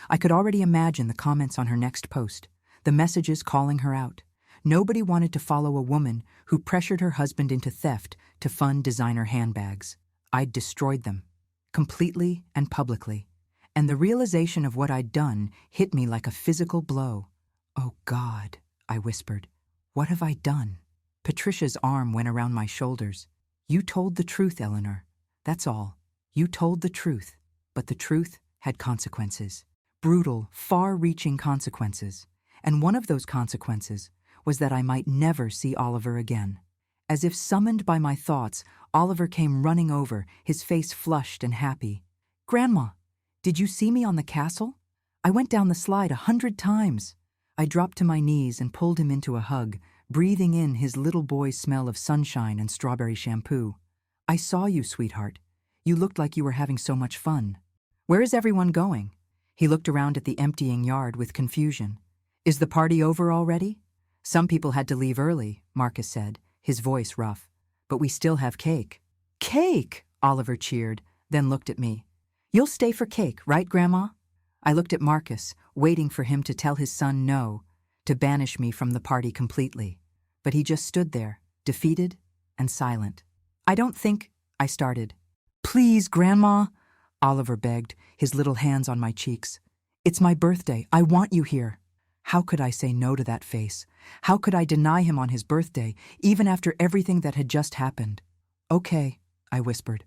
I could already imagine the comments on her next post, the messages calling her out. Nobody wanted to follow a woman who pressured her husband into theft to fund designer handbags. I'd destroyed them, completely and publicly. And the realization of what I'd done hit me like a physical blow. Oh God, I whispered. What have I done? Patricia's arm went around my shoulders. You told the truth, Eleanor. That's all. You told the truth. But the truth had consequences. Brutal, far-reaching consequences. And one of those consequences was that I might never see Oliver again. As if summoned by my thoughts, Oliver came running over, his face flushed and happy. Grandma, did you see me on the castle? I went down the slide 100 times. I dropped to my knees and pulled him into a hug, breathing in his little boy's smell of sunshine and strawberry shampoo. I saw you, sweetheart. You looked like you were having so much fun. Where is everyone going? He looked around at the emptying yard with confusion. Is the party over already? Some people had to leave early, Marcus said, his voice rough. But we still have cake. Cake! Oliver cheered, then looked at me. You'll stay for cake, right, Grandma? I looked at Marcus, waiting for him to tell his son no, to banish me from the party completely. But he just stood there, defeated and silent. I don't think, I started. Please, Grandma, Oliver begged, his little hands on my cheeks. It's my birthday. I want you here. How could I say no to that face? How could I deny him on his birthday, even after everything that had just happened? Okay, I whispered.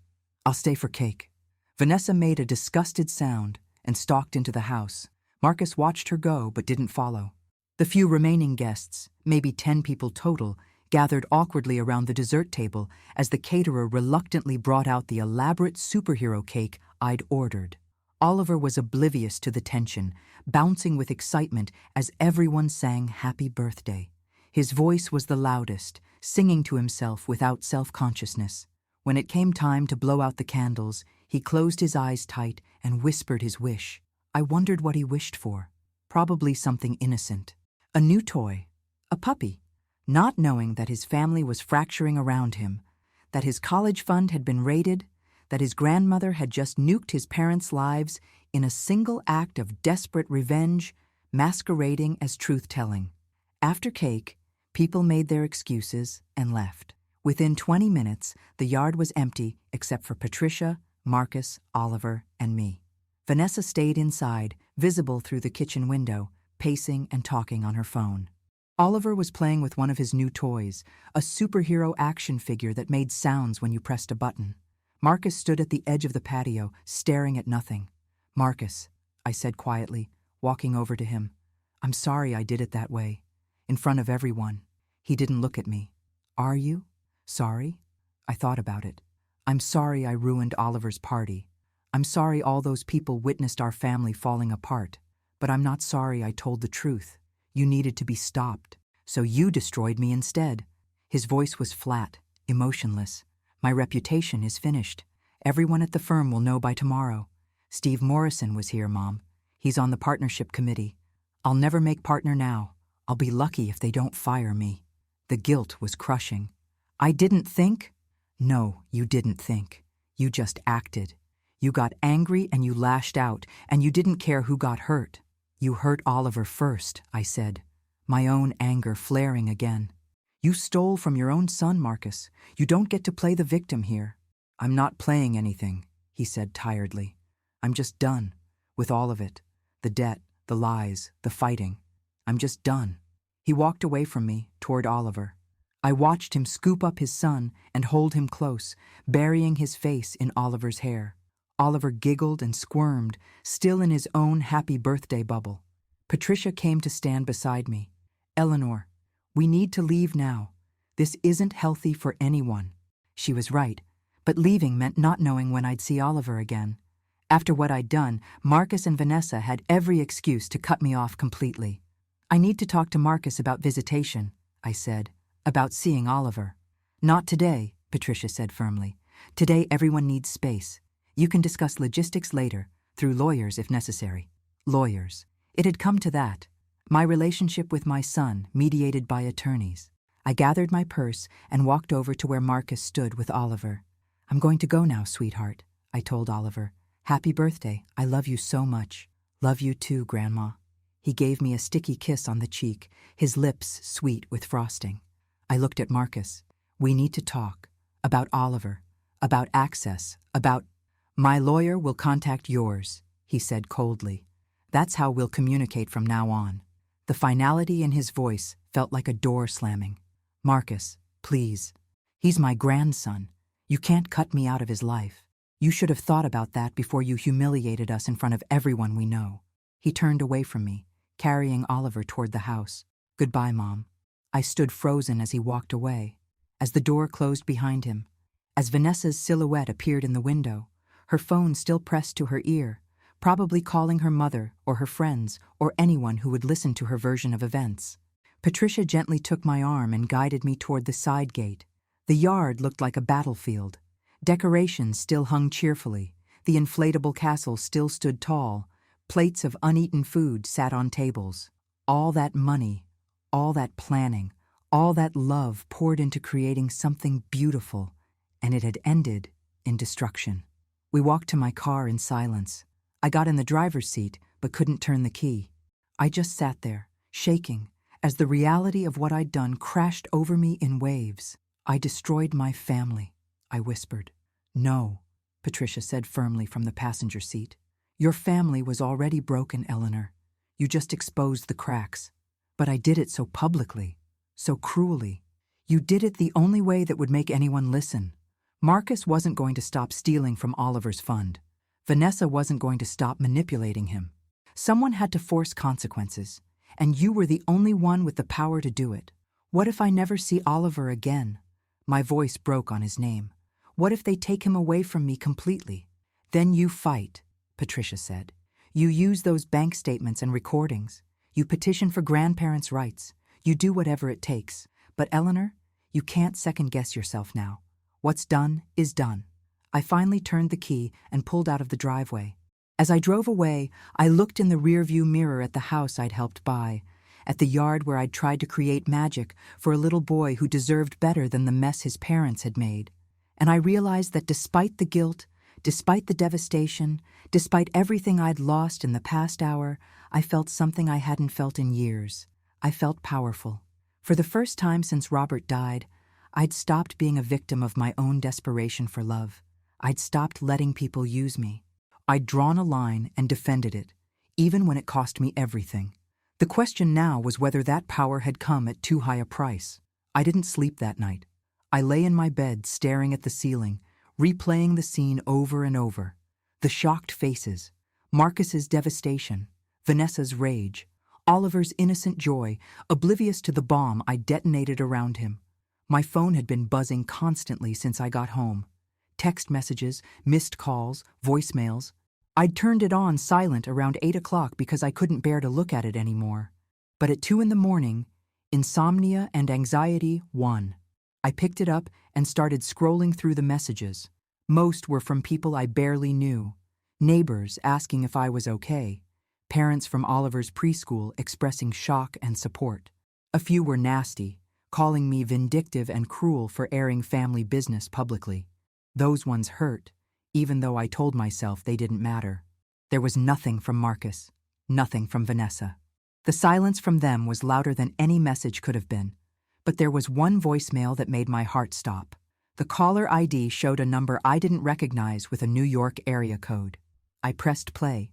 I'll stay for cake. Vanessa made a disgusted sound and stalked into the house. Marcus watched her go but didn't follow. The few remaining guests, maybe 10 people total, gathered awkwardly around the dessert table as the caterer reluctantly brought out the elaborate superhero cake I'd ordered. Oliver was oblivious to the tension, bouncing with excitement as everyone sang Happy Birthday. His voice was the loudest, singing to himself without self-consciousness. When it came time to blow out the candles, he closed his eyes tight and whispered his wish. I wondered what he wished for. Probably something innocent. A new toy. A puppy. Not knowing that his family was fracturing around him, that his college fund had been raided, that his grandmother had just nuked his parents' lives in a single act of desperate revenge, masquerading as truth-telling. After cake, people made their excuses and left. Within 20 minutes, the yard was empty except for Patricia, Marcus, Oliver, and me. Vanessa stayed inside, visible through the kitchen window, pacing and talking on her phone. Oliver was playing with one of his new toys, a superhero action figure that made sounds when you pressed a button. Marcus stood at the edge of the patio, staring at nothing. Marcus, I said quietly, walking over to him. I'm sorry I did it that way. In front of everyone. He didn't look at me. Are you? Sorry? I thought about it. I'm sorry I ruined Oliver's party. I'm sorry all those people witnessed our family falling apart. But I'm not sorry I told the truth. You needed to be stopped. So you destroyed me instead. His voice was flat, emotionless. My reputation is finished. Everyone at the firm will know by tomorrow. Steve Morrison was here, Mom. He's on the partnership committee. I'll never make partner now. I'll be lucky if they don't fire me. The guilt was crushing. I didn't think? No, you didn't think. You just acted. You got angry and you lashed out, and you didn't care who got hurt. You hurt Oliver first, I said, my own anger flaring again. You stole from your own son, Marcus. You don't get to play the victim here. I'm not playing anything, he said tiredly. I'm just done with all of it. The debt, the lies, the fighting. I'm just done. He walked away from me, toward Oliver. I watched him scoop up his son and hold him close, burying his face in Oliver's hair. Oliver giggled and squirmed, still in his own happy birthday bubble. Patricia came to stand beside me. Eleanor, we need to leave now. This isn't healthy for anyone. She was right, but leaving meant not knowing when I'd see Oliver again. After what I'd done, Marcus and Vanessa had every excuse to cut me off completely. I need to talk to Marcus about visitation, I said, about seeing Oliver. Not today, Patricia said firmly. Today everyone needs space. You can discuss logistics later, through lawyers if necessary. Lawyers. It had come to that. My relationship with my son, mediated by attorneys. I gathered my purse and walked over to where Marcus stood with Oliver. I'm going to go now, sweetheart, I told Oliver. Happy birthday. I love you so much. Love you too, Grandma. He gave me a sticky kiss on the cheek, his lips sweet with frosting. I looked at Marcus. We need to talk. About Oliver. About access. About... My lawyer will contact yours, he said coldly. That's how we'll communicate from now on. The finality in his voice felt like a door slamming. Marcus, please. He's my grandson. You can't cut me out of his life. You should have thought about that before you humiliated us in front of everyone we know. He turned away from me, carrying Oliver toward the house. Goodbye, Mom. I stood frozen as he walked away, as the door closed behind him, as Vanessa's silhouette appeared in the window, her phone still pressed to her ear, probably calling her mother or her friends or anyone who would listen to her version of events. Patricia gently took my arm and guided me toward the side gate. The yard looked like a battlefield. Decorations still hung cheerfully, the inflatable castle still stood tall, plates of uneaten food sat on tables. All that money, all that planning, all that love poured into creating something beautiful, and it had ended in destruction. We walked to my car in silence. I got in the driver's seat, but couldn't turn the key. I just sat there, shaking, as the reality of what I'd done crashed over me in waves. I destroyed my family, I whispered. No, Patricia said firmly from the passenger seat. Your family was already broken, Eleanor. You just exposed the cracks. But I did it so publicly, so cruelly. You did it the only way that would make anyone listen. Marcus wasn't going to stop stealing from Oliver's fund. Vanessa wasn't going to stop manipulating him. Someone had to force consequences, and you were the only one with the power to do it. What if I never see Oliver again? My voice broke on his name. What if they take him away from me completely? Then you fight, Patricia said. You use those bank statements and recordings. You petition for grandparents' rights. You do whatever it takes. But Eleanor, you can't second-guess yourself now. What's done is done. I finally turned the key and pulled out of the driveway. As I drove away, I looked in the rearview mirror at the house I'd helped buy, at the yard where I'd tried to create magic for a little boy who deserved better than the mess his parents had made. And I realized that despite the guilt, despite the devastation, despite everything I'd lost in the past hour, I felt something I hadn't felt in years. I felt powerful. For the first time since Robert died, I'd stopped being a victim of my own desperation for love. I'd stopped letting people use me. I'd drawn a line and defended it, even when it cost me everything. The question now was whether that power had come at too high a price. I didn't sleep that night. I lay in my bed staring at the ceiling, replaying the scene over and over. The shocked faces, Marcus's devastation, Vanessa's rage, Oliver's innocent joy, oblivious to the bomb I detonated around him. My phone had been buzzing constantly since I got home. Text messages, missed calls, voicemails. I'd turned it on silent around 8 o'clock because I couldn't bear to look at it anymore. But at 2 in the morning, insomnia and anxiety won. I picked it up and started scrolling through the messages. Most were from people I barely knew. Neighbors asking if I was okay. Parents from Oliver's preschool expressing shock and support. A few were nasty, calling me vindictive and cruel for airing family business publicly. Those ones hurt, even though I told myself they didn't matter. There was nothing from Marcus, nothing from Vanessa. The silence from them was louder than any message could have been. But there was one voicemail that made my heart stop. The caller ID showed a number I didn't recognize with a New York area code. I pressed play.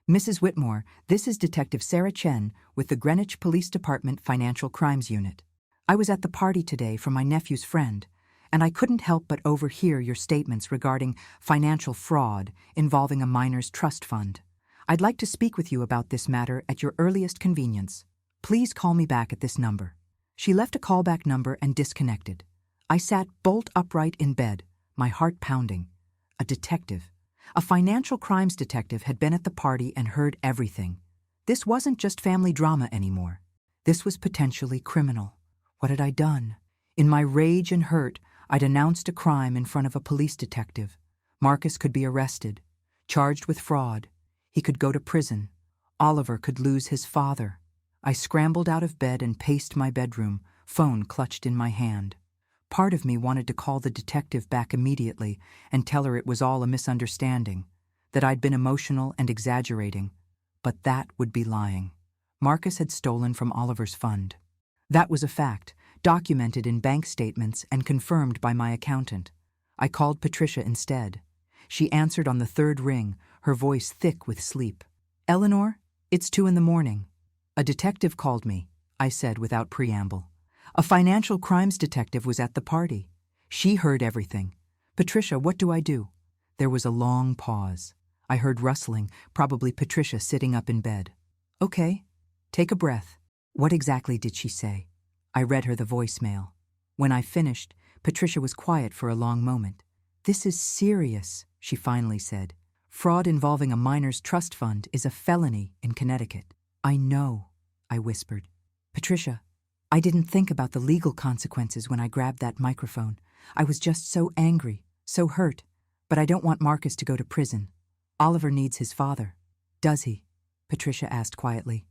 Mrs. Whitmore, this is Detective Sarah Chen with the Greenwich Police Department Financial Crimes Unit. I was at the party today for my nephew's friend, and I couldn't help but overhear your statements regarding financial fraud involving a minor's trust fund. I'd like to speak with you about this matter at your earliest convenience. Please call me back at this number. She left a callback number and disconnected. I sat bolt upright in bed, my heart pounding. A detective, a financial crimes detective, had been at the party and heard everything. This wasn't just family drama anymore. This was potentially criminal. What had I done? In my rage and hurt, I'd announced a crime in front of a police detective. Marcus could be arrested, charged with fraud. He could go to prison. Oliver could lose his father. I scrambled out of bed and paced my bedroom, phone clutched in my hand. Part of me wanted to call the detective back immediately and tell her it was all a misunderstanding, that I'd been emotional and exaggerating. But that would be lying. Marcus had stolen from Oliver's fund. That was a fact, documented in bank statements and confirmed by my accountant. I called Patricia instead. She answered on the third ring, her voice thick with sleep. "Eleanor, it's 2 in the morning. A detective called me," I said without preamble. A financial crimes detective was at the party. She heard everything. "Patricia, what do I do?" There was a long pause. I heard rustling, probably Patricia sitting up in bed. "Okay, take a breath." What exactly did she say? I read her the voicemail. When I finished, Patricia was quiet for a long moment. "This is serious," she finally said. "Fraud involving a minor's trust fund is a felony in Connecticut." "I know," I whispered. "Patricia, I didn't think about the legal consequences when I grabbed that microphone. I was just so angry, so hurt. But I don't want Marcus to go to prison. Oliver needs his father." "Does he?" Patricia asked quietly.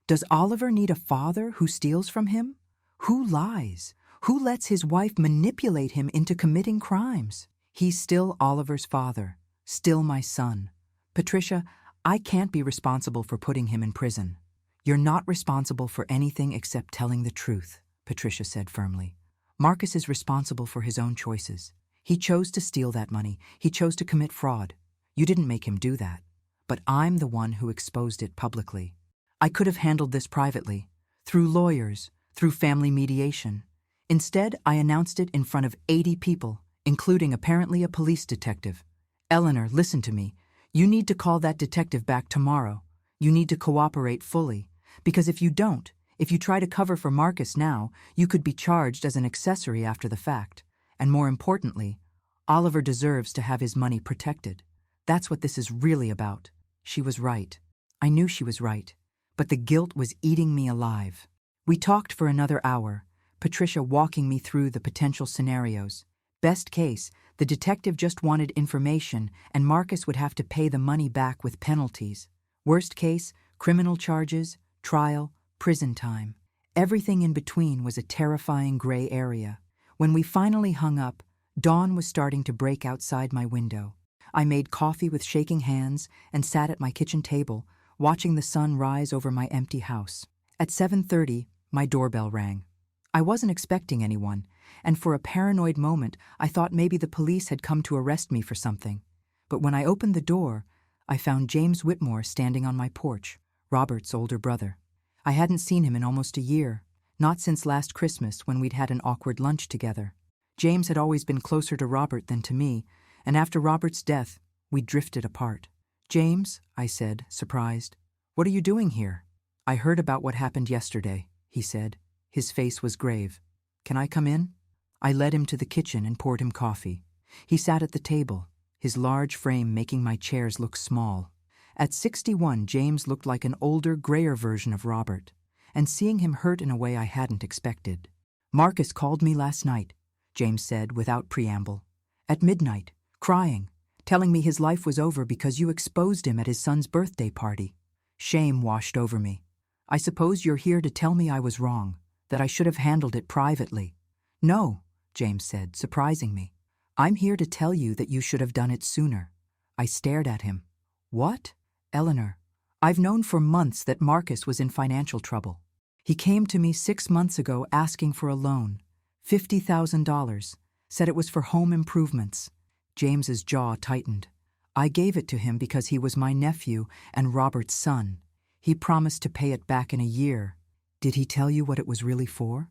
"Does Oliver need a father who steals from him? Who lies? Who lets his wife manipulate him into committing crimes? He's still Oliver's father, still my son. Patricia, I can't be responsible for putting him in prison." "You're not responsible for anything except telling the truth," Patricia said firmly. "Marcus is responsible for his own choices. He chose to steal that money. He chose to commit fraud. You didn't make him do that. But I'm the one who exposed it publicly. I could have handled this privately, through lawyers, through family mediation. Instead, I announced it in front of 80 people, including apparently a police detective. Eleanor, listen to me. You need to call that detective back tomorrow. You need to cooperate fully, because if you don't, if you try to cover for Marcus now, you could be charged as an accessory after the fact. And more importantly, Oliver deserves to have his money protected. That's what this is really about. She was right. I knew she was right, but the guilt was eating me alive. We talked for another hour, Patricia walking me through the potential scenarios. Best case, the detective just wanted information and Marcus would have to pay the money back with penalties. Worst case, criminal charges, trial, prison time. Everything in between was a terrifying gray area. When we finally hung up, dawn was starting to break outside my window. I made coffee with shaking hands and sat at my kitchen table, watching the sun rise over my empty house. At 7:30, my doorbell rang. I wasn't expecting anyone, and for a paranoid moment, I thought maybe the police had come to arrest me for something. But when I opened the door, I found James Whitmore standing on my porch, Robert's older brother. I hadn't seen him in almost a year, not since last Christmas when we'd had an awkward lunch together. James had always been closer to Robert than to me, and after Robert's death, we drifted apart. "James," I said, surprised, "what are you doing here?" "I heard about what happened yesterday," he said. His face was grave. "Can I come in?" I led him to the kitchen and poured him coffee. He sat at the table, his large frame making my chairs look small. At 61, James looked like an older, grayer version of Robert, and seeing him hurt in a way I hadn't expected. "Marcus called me last night," James said without preamble. "At midnight, crying, telling me his life was over because you exposed him at his son's birthday party." Shame washed over me. "I suppose you're here to tell me I was wrong, that I should have handled it privately." "No," James said, surprising me. "I'm here to tell you that you should have done it sooner." I stared at him. "What?" "Eleanor, I've known for months that Marcus was in financial trouble. He came to me 6 months ago asking for a loan, $50,000, said it was for home improvements." James's jaw tightened. "I gave it to him because he was my nephew and Robert's son. He promised to pay it back in a year." "Did he tell you what it was really for?"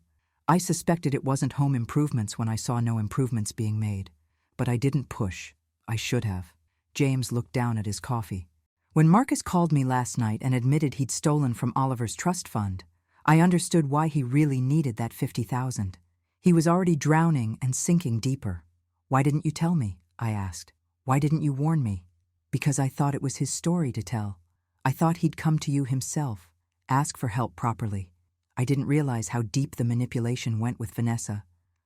I suspected it wasn't home improvements when I saw no improvements being made, but I didn't push. I should have. James looked down at his coffee. "When Marcus called me last night and admitted he'd stolen from Oliver's trust fund, I understood why he really needed that $50,000. He was already drowning and sinking deeper." "Why didn't you tell me?" I asked. "Why didn't you warn me?" "Because I thought it was his story to tell. I thought he'd come to you himself, ask for help properly. I didn't realize how deep the manipulation went with Vanessa.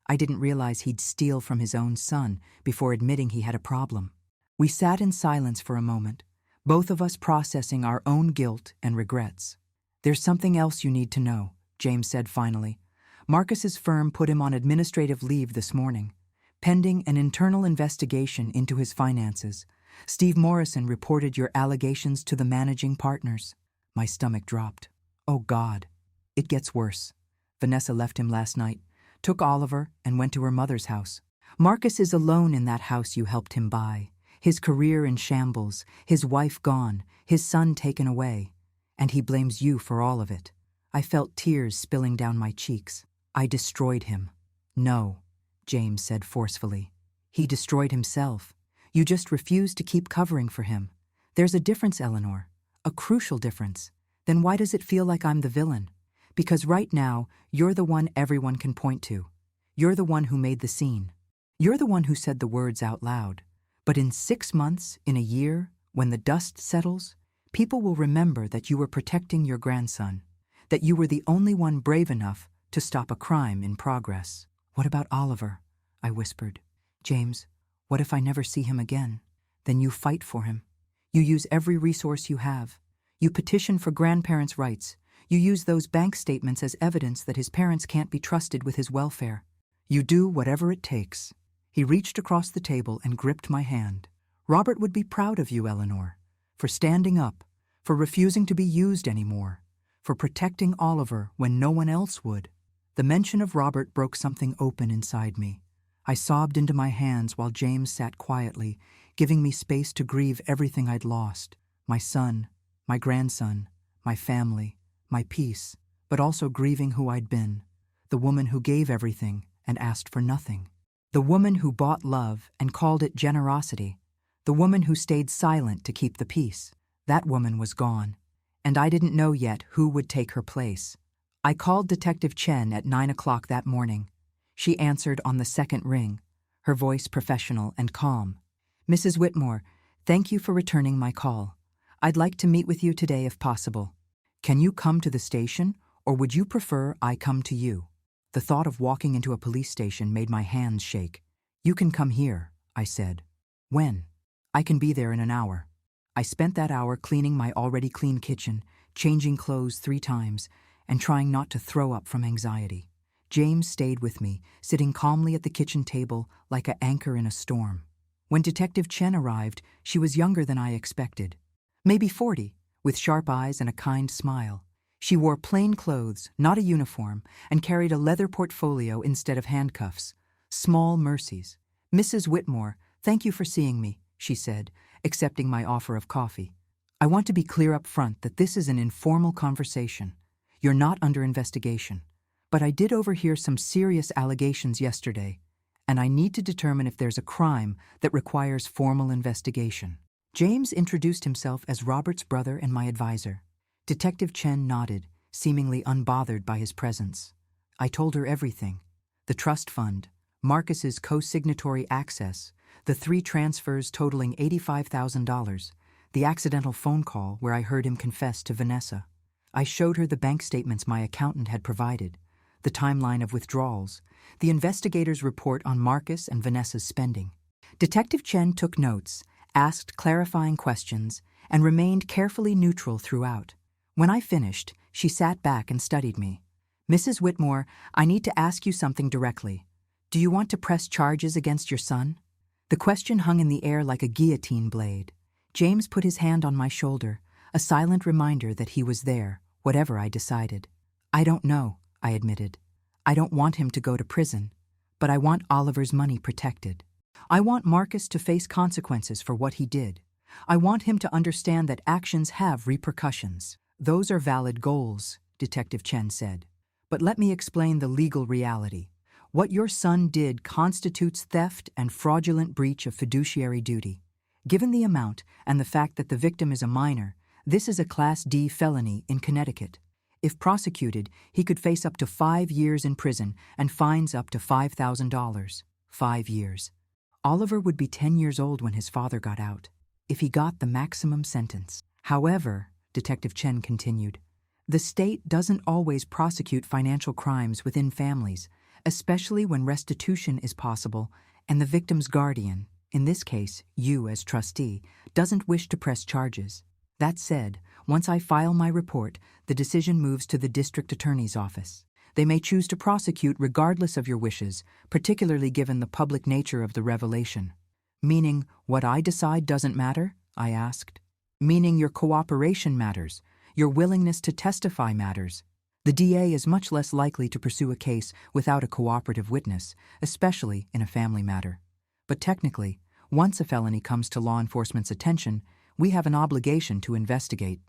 I didn't realize he'd steal from his own son before admitting he had a problem." We sat in silence for a moment, both of us processing our own guilt and regrets. "There's something else you need to know," James said finally. "Marcus's firm put him on administrative leave this morning, pending an internal investigation into his finances. Steve Morrison reported your allegations to the managing partners." My stomach dropped. "Oh God. It gets worse. Vanessa left him last night, took Oliver, and went to her mother's house. Marcus is alone in that house you helped him buy. His career in shambles, his wife gone, his son taken away. And he blames you for all of it." I felt tears spilling down my cheeks. "I destroyed him." "No," James said forcefully. "He destroyed himself. You just refused to keep covering for him. There's a difference, Eleanor. A crucial difference. Then why does it feel like I'm the villain? Because right now, you're the one everyone can point to. You're the one who made the scene. You're the one who said the words out loud. But in 6 months, in a year, when the dust settles, people will remember that you were protecting your grandson, that you were the only one brave enough to stop a crime in progress." "What about Oliver?" I whispered. "James, what if I never see him again?" "Then you fight for him. You use every resource you have. You petition for grandparents' rights. You use those bank statements as evidence that his parents can't be trusted with his welfare. You do whatever it takes." He reached across the table and gripped my hand. "Robert would be proud of you, Eleanor, for standing up, for refusing to be used anymore, for protecting Oliver when no one else would." The mention of Robert broke something open inside me. I sobbed into my hands while James sat quietly, giving me space to grieve everything I'd lost. My son, my grandson, my family, my peace, but also grieving who I'd been, the woman who gave everything and asked for nothing, the woman who bought love and called it generosity, the woman who stayed silent to keep the peace. That woman was gone, and I didn't know yet who would take her place. I called Detective Chen at 9 o'clock that morning. She answered on the second ring, her voice professional and calm. "Mrs. Whitmore, thank you for returning my call. I'd like to meet with you today if possible. Can you come to the station, or would you prefer I come to you?" The thought of walking into a police station made my hands shake. "You can come here," I said. "When?" "I can be there in an hour." I spent that hour cleaning my already clean kitchen, changing clothes 3 times, and trying not to throw up from anxiety. James stayed with me, sitting calmly at the kitchen table like an anchor in a storm. When Detective Chen arrived, she was younger than I expected. Maybe 40, with sharp eyes and a kind smile. She wore plain clothes, not a uniform, and carried a leather portfolio instead of handcuffs. Small mercies. "Mrs. Whitmore, thank you for seeing me," she said, accepting my offer of coffee. "I want to be clear up front that this is an informal conversation. You're not under investigation. But I did overhear some serious allegations yesterday, and I need to determine if there's a crime that requires formal investigation." James introduced himself as Robert's brother and my advisor. Detective Chen nodded, seemingly unbothered by his presence. I told her everything. The trust fund, Marcus's co-signatory access, the 3 transfers totaling $85,000, the accidental phone call where I heard him confess to Vanessa. I showed her the bank statements my accountant had provided, the timeline of withdrawals, the investigator's report on Marcus and Vanessa's spending. Detective Chen took notes, asked clarifying questions, and remained carefully neutral throughout. When I finished, she sat back and studied me. "Mrs. Whitmore, I need to ask you something directly. Do you want to press charges against your son?" The question hung in the air like a guillotine blade. James put his hand on my shoulder, a silent reminder that he was there, whatever I decided. "I don't know," I admitted. "I don't want him to go to prison, but I want Oliver's money protected. I want Marcus to face consequences for what he did. I want him to understand that actions have repercussions." "Those are valid goals," Detective Chen said. "But let me explain the legal reality. What your son did constitutes theft and fraudulent breach of fiduciary duty. Given the amount and the fact that the victim is a minor, this is a Class D felony in Connecticut. If prosecuted, he could face up to 5 years in prison and fines up to $5,000. 5 years. Oliver would be 10 years old when his father got out, if he got the maximum sentence. However," Detective Chen continued, "the state doesn't always prosecute financial crimes within families, especially when restitution is possible and the victim's guardian, in this case you as trustee, doesn't wish to press charges. That said, once I file my report, the decision moves to the district attorney's office. They may choose to prosecute regardless of your wishes, particularly given the public nature of the revelation." "Meaning what I decide doesn't matter?" I asked. "Meaning your cooperation matters, your willingness to testify matters. The DA is much less likely to pursue a case without a cooperative witness, especially in a family matter. But technically, once a felony comes to law enforcement's attention, we have an obligation to investigate."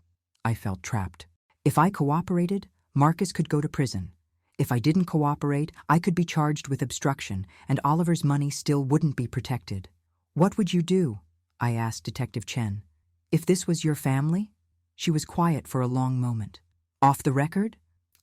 I felt trapped. If I cooperated, Marcus could go to prison. If I didn't cooperate, I could be charged with obstruction, and Oliver's money still wouldn't be protected. "What would you do?" I asked Detective Chen. "If this was your family?" She was quiet for a long moment. "Off the record?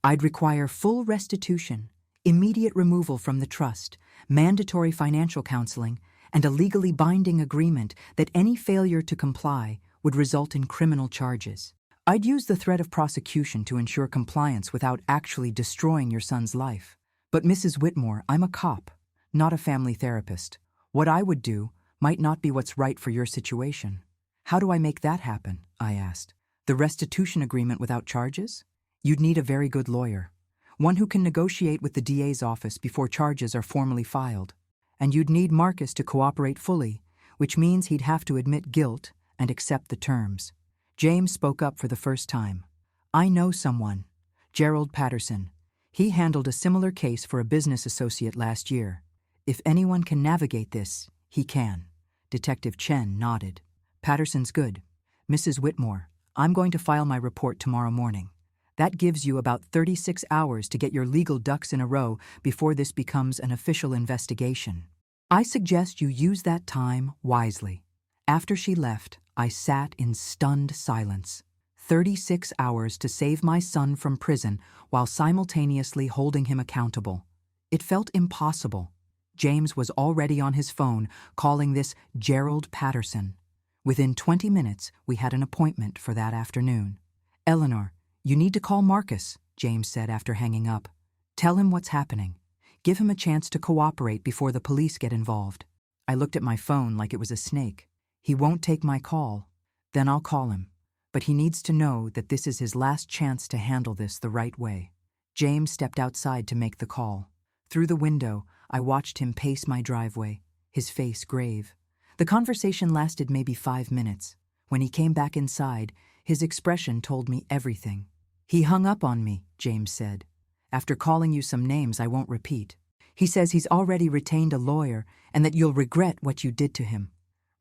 I'd require full restitution, immediate removal from the trust, mandatory financial counseling, and a legally binding agreement that any failure to comply would result in criminal charges. I'd use the threat of prosecution to ensure compliance without actually destroying your son's life. But Mrs. Whitmore, I'm a cop, not a family therapist. What I would do might not be what's right for your situation." "How do I make that happen?" I asked. "The restitution agreement without charges? You'd need a very good lawyer, one who can negotiate with the DA's office before charges are formally filed. And you'd need Marcus to cooperate fully, which means he'd have to admit guilt and accept the terms." James spoke up for the first time. "I know someone, Gerald Patterson. He handled a similar case for a business associate last year. If anyone can navigate this, he can." Detective Chen nodded. "Patterson's good. Mrs. Whitmore, I'm going to file my report tomorrow morning. That gives you about 36 hours to get your legal ducks in a row before this becomes an official investigation. I suggest you use that time wisely." After she left, I sat in stunned silence. 36 hours to save my son from prison while simultaneously holding him accountable. It felt impossible. James was already on his phone, calling this Gerald Patterson. Within 20 minutes, we had an appointment for that afternoon. "Eleanor, you need to call Marcus," James said after hanging up. "Tell him what's happening. Give him a chance to cooperate before the police get involved." I looked at my phone like it was a snake. "He won't take my call. Then I'll call him. But he needs to know that this is his last chance to handle this the right way." James stepped outside to make the call. Through the window, I watched him pace my driveway, his face grave. The conversation lasted maybe 5 minutes. When he came back inside, his expression told me everything. "He hung up on me," James said. "After calling you some names I won't repeat. He says he's already retained a lawyer and that you'll regret what you did to him."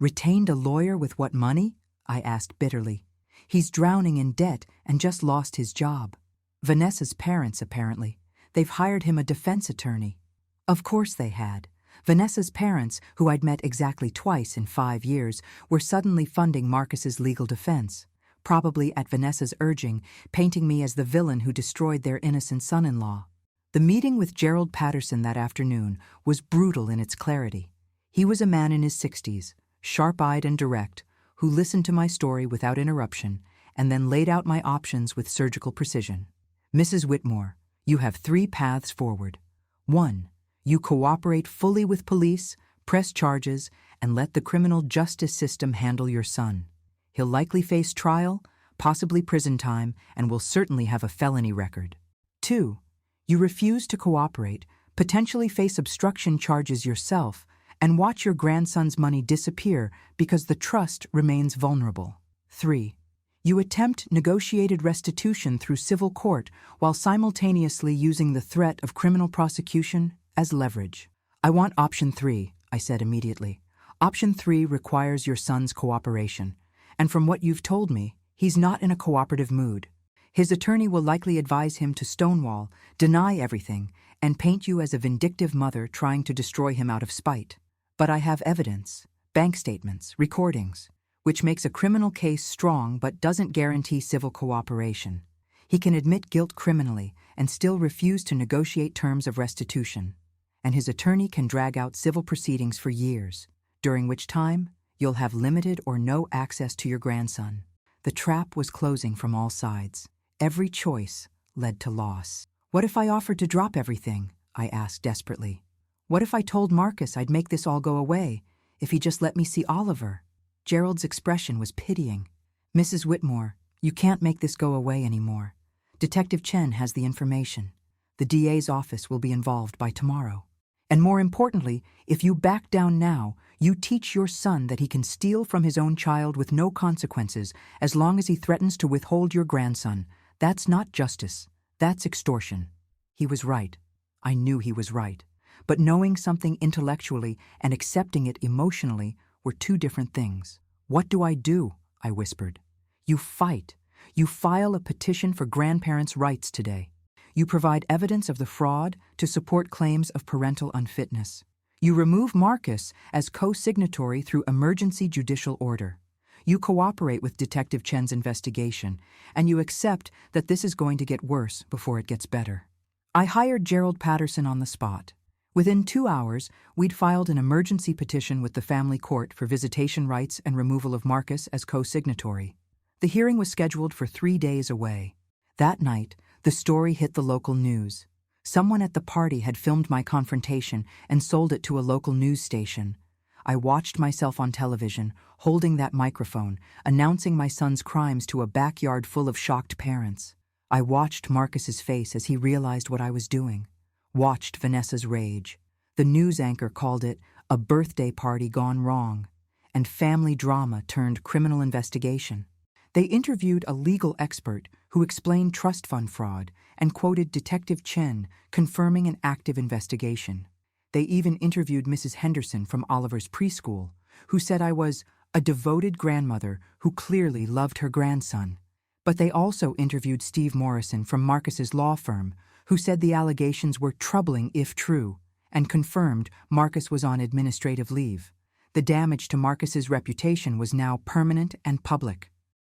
"Retained a lawyer with what money?" I asked bitterly. "He's drowning in debt and just lost his job." "Vanessa's parents, apparently. They've hired him a defense attorney." Of course they had. Vanessa's parents, who I'd met exactly twice in 5 years, were suddenly funding Marcus's legal defense, probably at Vanessa's urging, painting me as the villain who destroyed their innocent son-in-law. The meeting with Gerald Patterson that afternoon was brutal in its clarity. He was a man in his 60s, sharp-eyed and direct, who listened to my story without interruption and then laid out my options with surgical precision. "Mrs. Whitmore, you have 3 paths forward. 1. You cooperate fully with police, press charges, and let the criminal justice system handle your son. He'll likely face trial, possibly prison time, and will certainly have a felony record. 2. You refuse to cooperate, potentially face obstruction charges yourself, and watch your grandson's money disappear because the trust remains vulnerable. 3. You attempt negotiated restitution through civil court while simultaneously using the threat of criminal prosecution as leverage." "I want option 3, I said immediately. "Option 3 requires your son's cooperation, and from what you've told me, he's not in a cooperative mood. His attorney will likely advise him to stonewall, deny everything, and paint you as a vindictive mother trying to destroy him out of spite. But I have evidence, bank statements, recordings, which makes a criminal case strong but doesn't guarantee civil cooperation. He can admit guilt criminally and still refuse to negotiate terms of restitution. And his attorney can drag out civil proceedings for years, during which time you'll have limited or no access to your grandson." The trap was closing from all sides. Every choice led to loss. "What if I offered to drop everything?" I asked desperately. "What if I told Marcus I'd make this all go away if he just let me see Oliver?" Gerald's expression was pitying. "Mrs. Whitmore, you can't make this go away anymore. Detective Chen has the information. The DA's office will be involved by tomorrow. And more importantly, if you back down now, you teach your son that he can steal from his own child with no consequences as long as he threatens to withhold your grandson. That's not justice. That's extortion." He was right. I knew he was right. But knowing something intellectually and accepting it emotionally were 2 different things. "What do I do?" I whispered. "You fight. You file a petition for grandparents' rights today. You provide evidence of the fraud to support claims of parental unfitness. You remove Marcus as co-signatory through emergency judicial order. You cooperate with Detective Chen's investigation, and you accept that this is going to get worse before it gets better." I hired Gerald Patterson on the spot. Within 2 hours, we'd filed an emergency petition with the family court for visitation rights and removal of Marcus as co-signatory. The hearing was scheduled for 3 days away. That night, the story hit the local news. Someone at the party had filmed my confrontation and sold it to a local news station. I watched myself on television, holding that microphone, announcing my son's crimes to a backyard full of shocked parents. I watched Marcus's face as he realized what I was doing. Watched Vanessa's rage. The news anchor called it a birthday party gone wrong, and family drama turned criminal investigation. They interviewed a legal expert who explained trust fund fraud and quoted Detective Chen confirming an active investigation. They even interviewed Mrs. Henderson from Oliver's preschool, who said I was a devoted grandmother who clearly loved her grandson. But they also interviewed Steve Morrison from Marcus's law firm, who said the allegations were troubling if true, and confirmed Marcus was on administrative leave. The damage to Marcus's reputation was now permanent and public.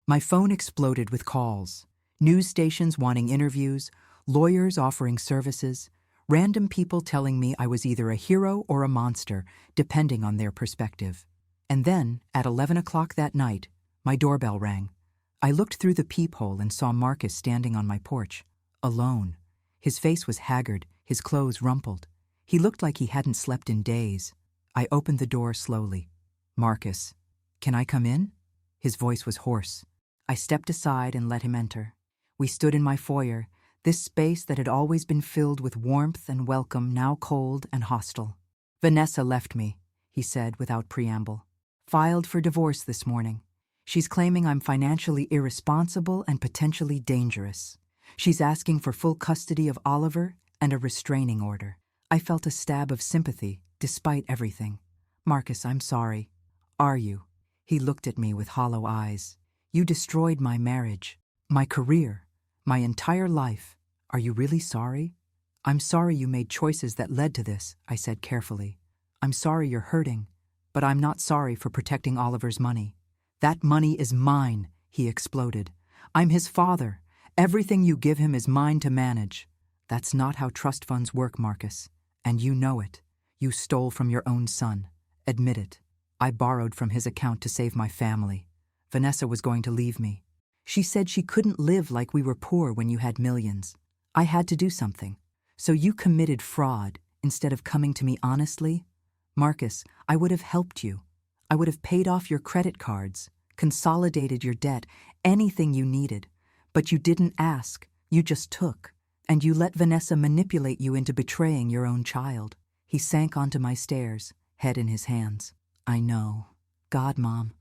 My phone exploded with calls. News stations wanting interviews, lawyers offering services, random people telling me I was either a hero or a monster, depending on their perspective. And then, at 11 o'clock that night, my doorbell rang. I looked through the peephole and saw Marcus standing on my porch, alone. His face was haggard, his clothes rumpled. He looked like he hadn't slept in days. I opened the door slowly. "Marcus, can I come in?" His voice was hoarse. I stepped aside and let him enter. We stood in my foyer, this space that had always been filled with warmth and welcome, now cold and hostile. "Vanessa left me," he said without preamble. "Filed for divorce this morning. She's claiming I'm financially irresponsible and potentially dangerous. She's asking for full custody of Oliver and a restraining order." I felt a stab of sympathy, despite everything. "Marcus, I'm sorry." "Are you?" He looked at me with hollow eyes. "You destroyed my marriage, my career, my entire life. Are you really sorry?" "I'm sorry you made choices that led to this," I said carefully. "I'm sorry you're hurting, but I'm not sorry for protecting Oliver's money." "That money is mine," he exploded. "I'm his father. Everything you give him is mine to manage." "That's not how trust funds work, Marcus. And you know it. You stole from your own son. Admit it. I borrowed from his account to save my family. Vanessa was going to leave me. She said she couldn't live like we were poor when you had millions. I had to do something. So you committed fraud instead of coming to me honestly? Marcus, I would have helped you. I would have paid off your credit cards, consolidated your debt, anything you needed. But you didn't ask. You just took. And you let Vanessa manipulate you into betraying your own child." He sank onto my stairs, head in his hands. "I know. God, Mom,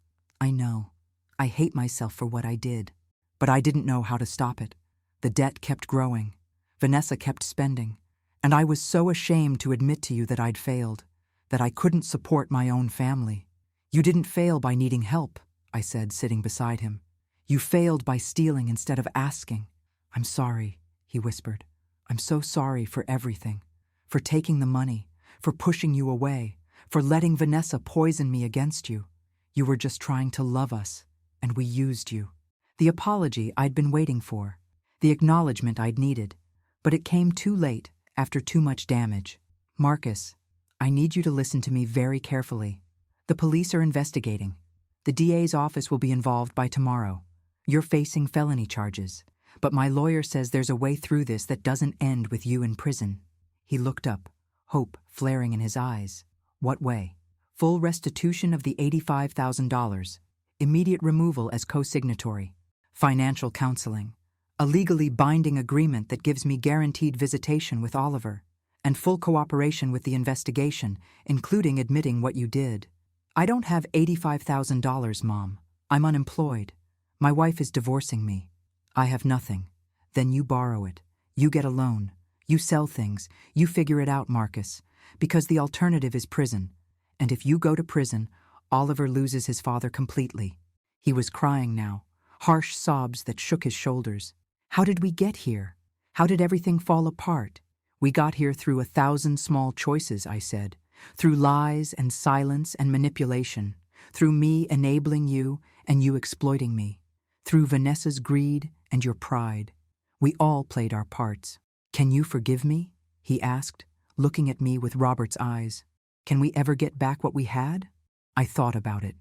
I know. I hate myself for what I did. But I didn't know how to stop it. The debt kept growing. Vanessa kept spending. And I was so ashamed to admit to you that I'd failed, that I couldn't support my own family." "You didn't fail by needing help," I said, sitting beside him. "You failed by stealing instead of asking." "I'm sorry," he whispered. "I'm so sorry for everything. For taking the money, for pushing you away, for letting Vanessa poison me against you. You were just trying to love us, and we used you." The apology I'd been waiting for, the acknowledgement I'd needed, but it came too late, after too much damage. "Marcus, I need you to listen to me very carefully. The police are investigating. The DA's office will be involved by tomorrow. You're facing felony charges. But my lawyer says there's a way through this that doesn't end with you in prison." He looked up, hope flaring in his eyes. "What way?" "Full restitution of the $85,000, immediate removal as co-signatory, financial counseling, a legally binding agreement that gives me guaranteed visitation with Oliver, and full cooperation with the investigation, including admitting what you did." "I don't have $85,000, Mom. I'm unemployed. My wife is divorcing me. I have nothing. Then you borrow it. You get a loan. You sell things. You figure it out, Marcus. Because the alternative is prison. And if you go to prison, Oliver loses his father completely." He was crying now, harsh sobs that shook his shoulders. "How did we get here? How did everything fall apart?" "We got here through 1,000 small choices," I said. "Through lies and silence and manipulation. Through me enabling you and you exploiting me. Through Vanessa's greed and your pride. We all played our parts. Can you forgive me?" he asked, looking at me with Robert's eyes. "Can we ever get back what we had?" I thought about it,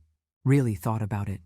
really thought about it.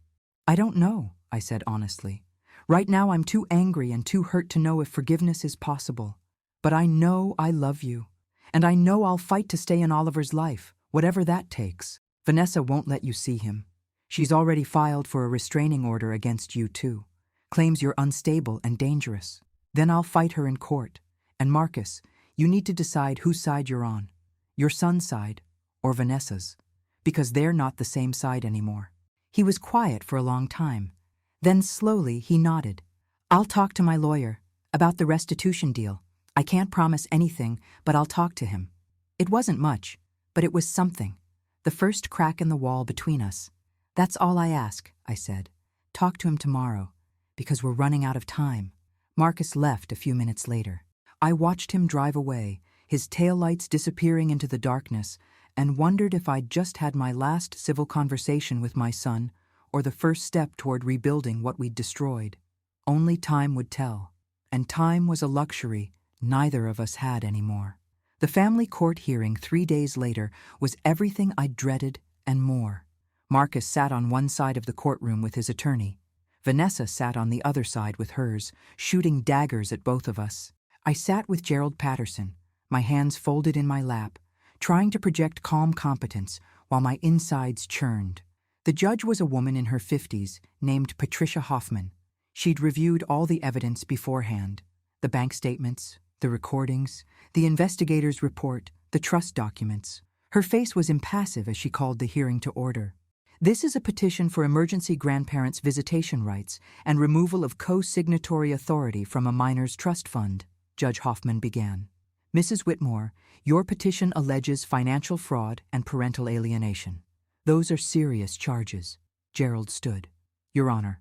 "I don't know," I said honestly. "Right now I'm too angry and too hurt to know if forgiveness is possible. But I know I love you, and I know I'll fight to stay in Oliver's life, whatever that takes. Vanessa won't let you see him. She's already filed for a restraining order against you too. Claims you're unstable and dangerous. Then I'll fight her in court. And Marcus, you need to decide whose side you're on. Your son's side or Vanessa's. Because they're not the same side anymore." He was quiet for a long time. Then slowly he nodded. "I'll talk to my lawyer about the restitution deal. I can't promise anything, but I'll talk to him." It wasn't much, but it was something. The first crack in the wall between us. "That's all I ask," I said. "Talk to him tomorrow, because we're running out of time." Marcus left a few minutes later. I watched him drive away, his taillights disappearing into the darkness, and wondered if I'd just had my last civil conversation with my son, or the first step toward rebuilding what we'd destroyed. Only time would tell. And time was a luxury neither of us had anymore. The family court hearing 3 days later was everything I dreaded and more. Marcus sat on one side of the courtroom with his attorney. Vanessa sat on the other side with hers, shooting daggers at both of us. I sat with Gerald Patterson, my hands folded in my lap, trying to project calm competence while my insides churned. The judge was a woman in her 50s named Patricia Hoffman. She'd reviewed all the evidence beforehand: the bank statements, the recordings, the investigator's report, the trust documents. Her face was impassive as she called the hearing to order. "This is a petition for emergency grandparents' visitation rights and removal of co-signatory authority from a minor's trust fund," Judge Hoffman began. "Mrs. Whitmore, your petition alleges financial fraud and parental alienation. Those are serious charges." Gerald stood. "Your Honor,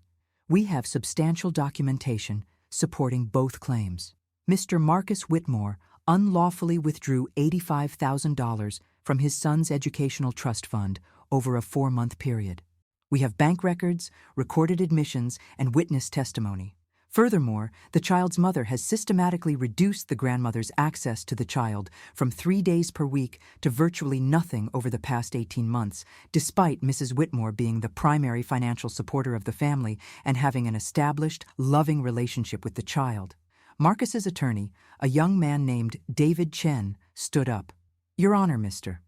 we have substantial documentation supporting both claims. Mr. Marcus Whitmore unlawfully withdrew $85,000 from his son's educational trust fund over a 4-month period. We have bank records, recorded admissions, and witness testimony. Furthermore, the child's mother has systematically reduced the grandmother's access to the child from 3 days per week to virtually nothing over the past 18 months, despite Mrs. Whitmore being the primary financial supporter of the family and having an established, loving relationship with the child." Marcus's attorney, a young man named David Chen, stood up. "Your Honor, Mr.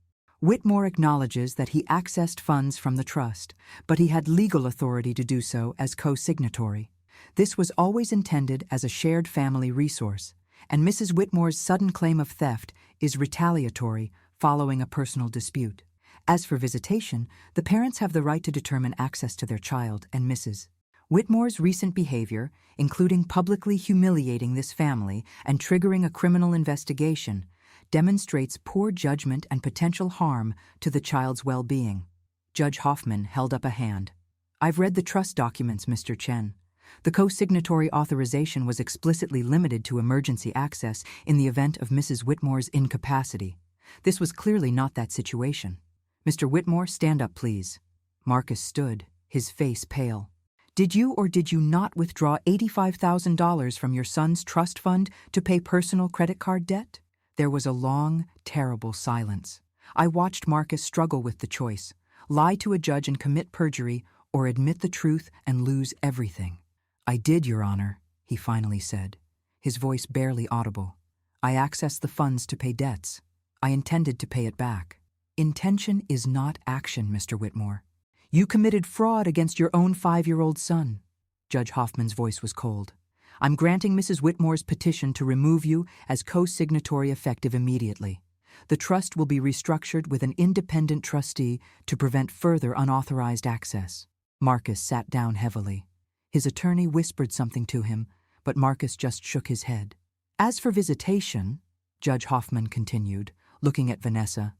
Whitmore acknowledges that he accessed funds from the trust, but he had legal authority to do so as co-signatory. This was always intended as a shared family resource, and Mrs. Whitmore's sudden claim of theft is retaliatory following a personal dispute. As for visitation, the parents have the right to determine access to their child, and Mrs. Whitmore's recent behavior, including publicly humiliating this family and triggering a criminal investigation, demonstrates poor judgment and potential harm to the child's well-being." Judge Hoffman held up a hand. "I've read the trust documents, Mr. Chen. The co-signatory authorization was explicitly limited to emergency access in the event of Mrs. Whitmore's incapacity. This was clearly not that situation. Mr. Whitmore, stand up, please." Marcus stood, his face pale. "Did you or did you not withdraw $85,000 from your son's trust fund to pay personal credit card debt?" There was a long, terrible silence. I watched Marcus struggle with the choice: lie to a judge and commit perjury, or admit the truth and lose everything. "I did, Your Honor," he finally said, his voice barely audible. "I accessed the funds to pay debts. I intended to pay it back." "Intention is not action, Mr. Whitmore. You committed fraud against your own 5-year-old son." Judge Hoffman's voice was cold. "I'm granting Mrs. Whitmore's petition to remove you as co-signatory effective immediately. The trust will be restructured with an independent trustee to prevent further unauthorized access." Marcus sat down heavily. His attorney whispered something to him, but Marcus just shook his head. "As for visitation," Judge Hoffman continued, looking at Vanessa,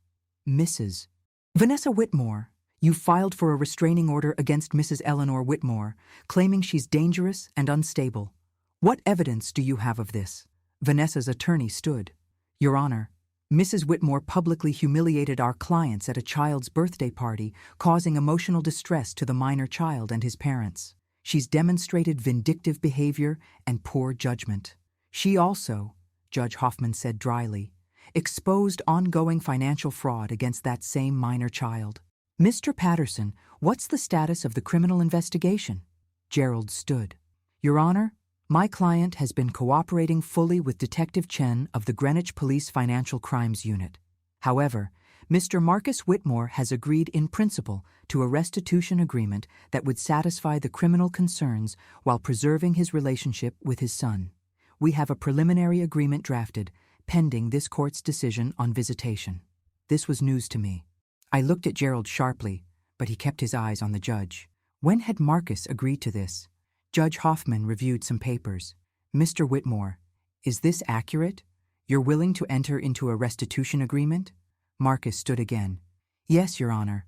"Mrs. Vanessa Whitmore, you filed for a restraining order against Mrs. Eleanor Whitmore, claiming she's dangerous and unstable. What evidence do you have of this?" Vanessa's attorney stood. "Your Honor, Mrs. Whitmore publicly humiliated our clients at a child's birthday party, causing emotional distress to the minor child and his parents. She's demonstrated vindictive behavior and poor judgment. She also," Judge Hoffman said dryly, "exposed ongoing financial fraud against that same minor child." "Mr. Patterson, what's the status of the criminal investigation?" Gerald stood. "Your Honor, my client has been cooperating fully with Detective Chen of the Greenwich Police Financial Crimes Unit. However, Mr. Marcus Whitmore has agreed in principle to a restitution agreement that would satisfy the criminal concerns while preserving his relationship with his son. We have a preliminary agreement drafted, pending this court's decision on visitation." This was news to me. I looked at Gerald sharply, but he kept his eyes on the judge. When had Marcus agreed to this? Judge Hoffman reviewed some papers. "Mr. Whitmore, is this accurate? You're willing to enter into a restitution agreement?" Marcus stood again. "Yes, Your Honor.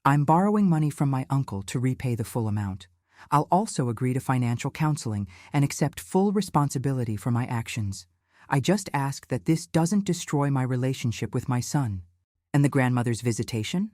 I'm borrowing money from my uncle to repay the full amount. I'll also agree to financial counseling and accept full responsibility for my actions. I just ask that this doesn't destroy my relationship with my son." "And the grandmother's visitation?"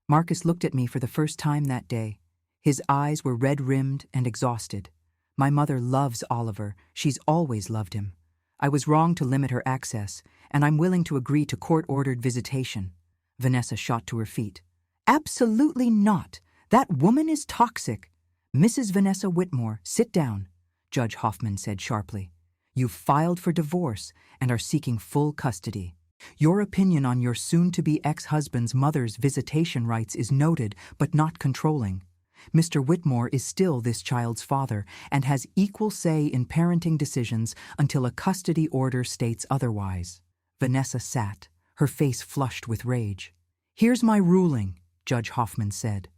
Marcus looked at me for the first time that day. His eyes were red-rimmed and exhausted. My mother loves Oliver. She's always loved him. I was wrong to limit her access, and I'm willing to agree to court-ordered visitation. Vanessa shot to her feet. Absolutely not. That woman is toxic. Mrs. Vanessa Whitmore, sit down, Judge Hoffman said sharply. You've filed for divorce and are seeking full custody. Your opinion on your soon-to-be ex-husband's mother's visitation rights is noted but not controlling. Mr. Whitmore is still this child's father and has equal say in parenting decisions until a custody order states otherwise. Vanessa sat, her face flushed with rage. Here's my ruling, Judge Hoffman said.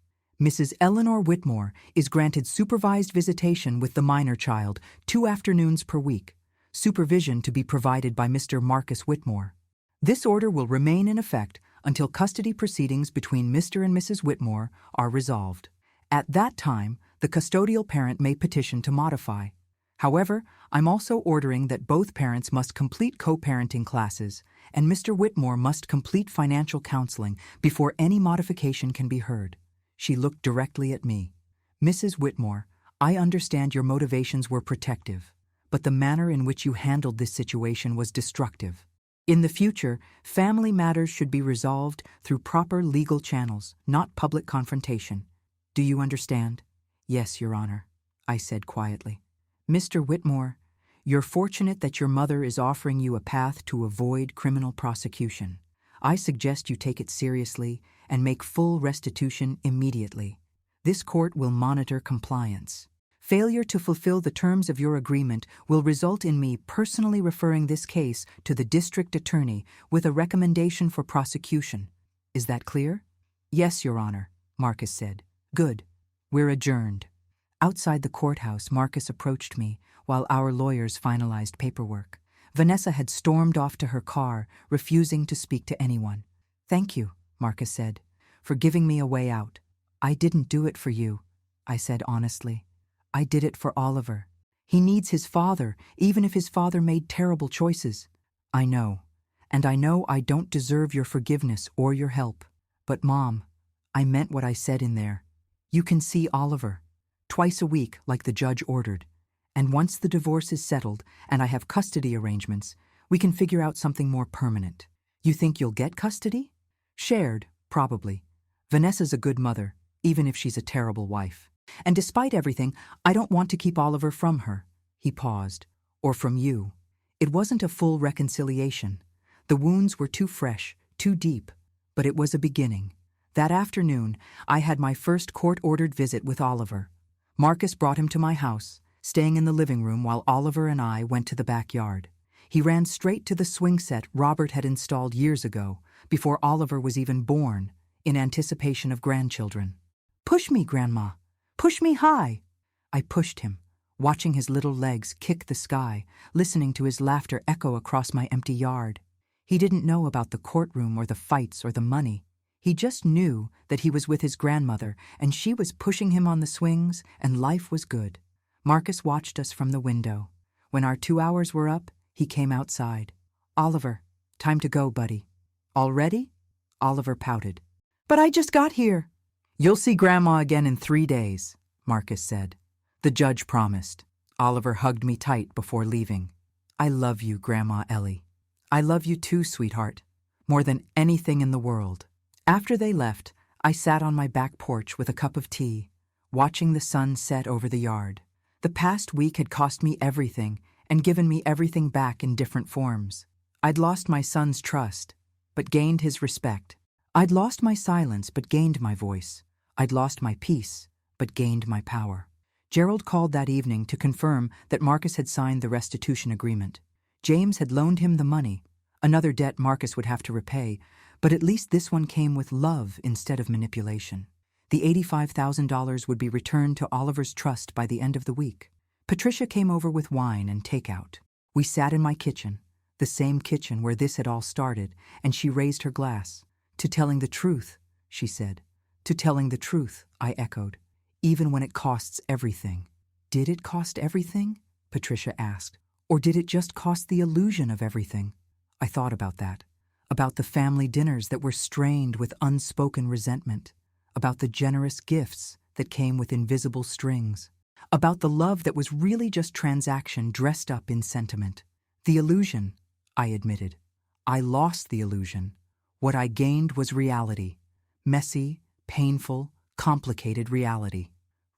Mrs. Eleanor Whitmore is granted supervised visitation with the minor child 2 afternoons per week, supervision to be provided by Mr. Marcus Whitmore. This order will remain in effect until custody proceedings between Mr. and Mrs. Whitmore are resolved. At that time, the custodial parent may petition to modify. However, I'm also ordering that both parents must complete co-parenting classes, and Mr. Whitmore must complete financial counseling before any modification can be heard. She looked directly at me. Mrs. Whitmore, I understand your motivations were protective, but the manner in which you handled this situation was destructive. In the future, family matters should be resolved through proper legal channels, not public confrontation. Do you understand? Yes, Your Honor, I said quietly. Mr. Whitmore, you're fortunate that your mother is offering you a path to avoid criminal prosecution. I suggest you take it seriously and make full restitution immediately. This court will monitor compliance. Failure to fulfill the terms of your agreement will result in me personally referring this case to the district attorney with a recommendation for prosecution. Is that clear? Yes, Your Honor, Marcus said. Good. We're adjourned. Outside the courthouse, Marcus approached me while our lawyers finalized paperwork. Vanessa had stormed off to her car, refusing to speak to anyone. Thank you, Marcus said, for giving me a way out. I didn't do it for you, I said honestly. I did it for Oliver. He needs his father, even if his father made terrible choices. I know, and I know I don't deserve your forgiveness or your help. But Mom, I meant what I said in there. You can see Oliver twice a week like the judge ordered, and once the divorce is settled and I have custody arrangements, we can figure out something more permanent. You think you'll get custody? Shared, probably. Vanessa's a good mother, even if she's a terrible wife. And despite everything, I don't want to keep Oliver from her. He paused. Or from you. It wasn't a full reconciliation. The wounds were too fresh, too deep, but it was a beginning. That afternoon, I had my first court-ordered visit with Oliver. Marcus brought him to my house, staying in the living room while Oliver and I went to the backyard. He ran straight to the swing set Robert had installed years ago, before Oliver was even born, in anticipation of grandchildren. Push me, Grandma. Push me high. I pushed him, watching his little legs kick the sky, listening to his laughter echo across my empty yard. He didn't know about the courtroom or the fights or the money. He just knew that he was with his grandmother and she was pushing him on the swings and life was good. Marcus watched us from the window. When our 2 hours were up, he came outside. Oliver, time to go, buddy. Already? Oliver pouted. But I just got here. You'll see Grandma again in 3 days, Marcus said. The judge promised. Oliver hugged me tight before leaving. I love you, Grandma Ellie. I love you too, sweetheart. More than anything in the world. After they left, I sat on my back porch with a cup of tea, watching the sun set over the yard. The past week had cost me everything and given me everything back in different forms. I'd lost my son's trust, but gained his respect. I'd lost my silence, but gained my voice. I'd lost my peace, but gained my power. Gerald called that evening to confirm that Marcus had signed the restitution agreement. James had loaned him the money, another debt Marcus would have to repay, but at least this one came with love instead of manipulation. The $85,000 would be returned to Oliver's trust by the end of the week. Patricia came over with wine and takeout. We sat in my kitchen, the same kitchen where this had all started, and she raised her glass. To telling the truth, she said. To telling the truth, I echoed. Even when it costs everything. Did it cost everything? Patricia asked. Or did it just cost the illusion of everything? I thought about that. About the family dinners that were strained with unspoken resentment. About the generous gifts that came with invisible strings. About the love that was really just transaction dressed up in sentiment. The illusion, I admitted. I lost the illusion. What I gained was reality. Messy, painful, complicated reality.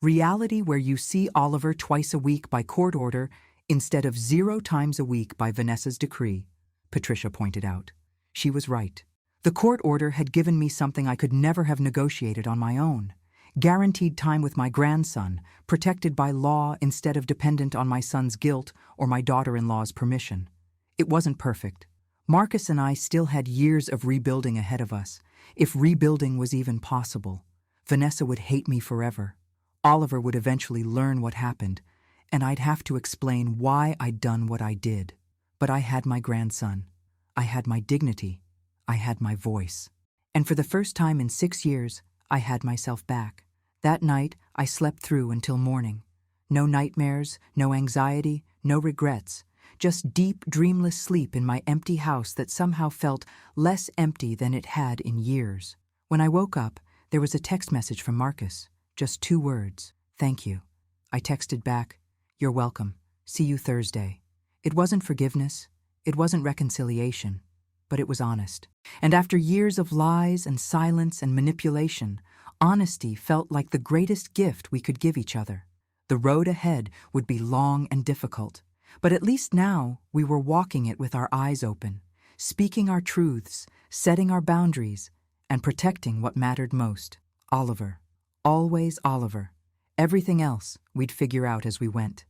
Reality where you see Oliver twice a week by court order instead of 0 times a week by Vanessa's decree, Patricia pointed out. She was right. The court order had given me something I could never have negotiated on my own. Guaranteed time with my grandson, protected by law instead of dependent on my son's guilt or my daughter-in-law's permission. It wasn't perfect. Marcus and I still had years of rebuilding ahead of us, if rebuilding was even possible. Vanessa would hate me forever. Oliver would eventually learn what happened, and I'd have to explain why I'd done what I did. But I had my grandson. I had my dignity. I had my voice. And for the first time in 6 years, I had myself back. That night, I slept through until morning. No nightmares, no anxiety, no regrets. Just deep, dreamless sleep in my empty house that somehow felt less empty than it had in years. When I woke up, there was a text message from Marcus. Just 2 words. Thank you. I texted back, you're welcome. See you Thursday. It wasn't forgiveness. It wasn't reconciliation. But it was honest. And after years of lies and silence and manipulation, honesty felt like the greatest gift we could give each other. The road ahead would be long and difficult, but at least now we were walking it with our eyes open, speaking our truths, setting our boundaries, and protecting what mattered most. Oliver. Always Oliver. Everything else we'd figure out as we went.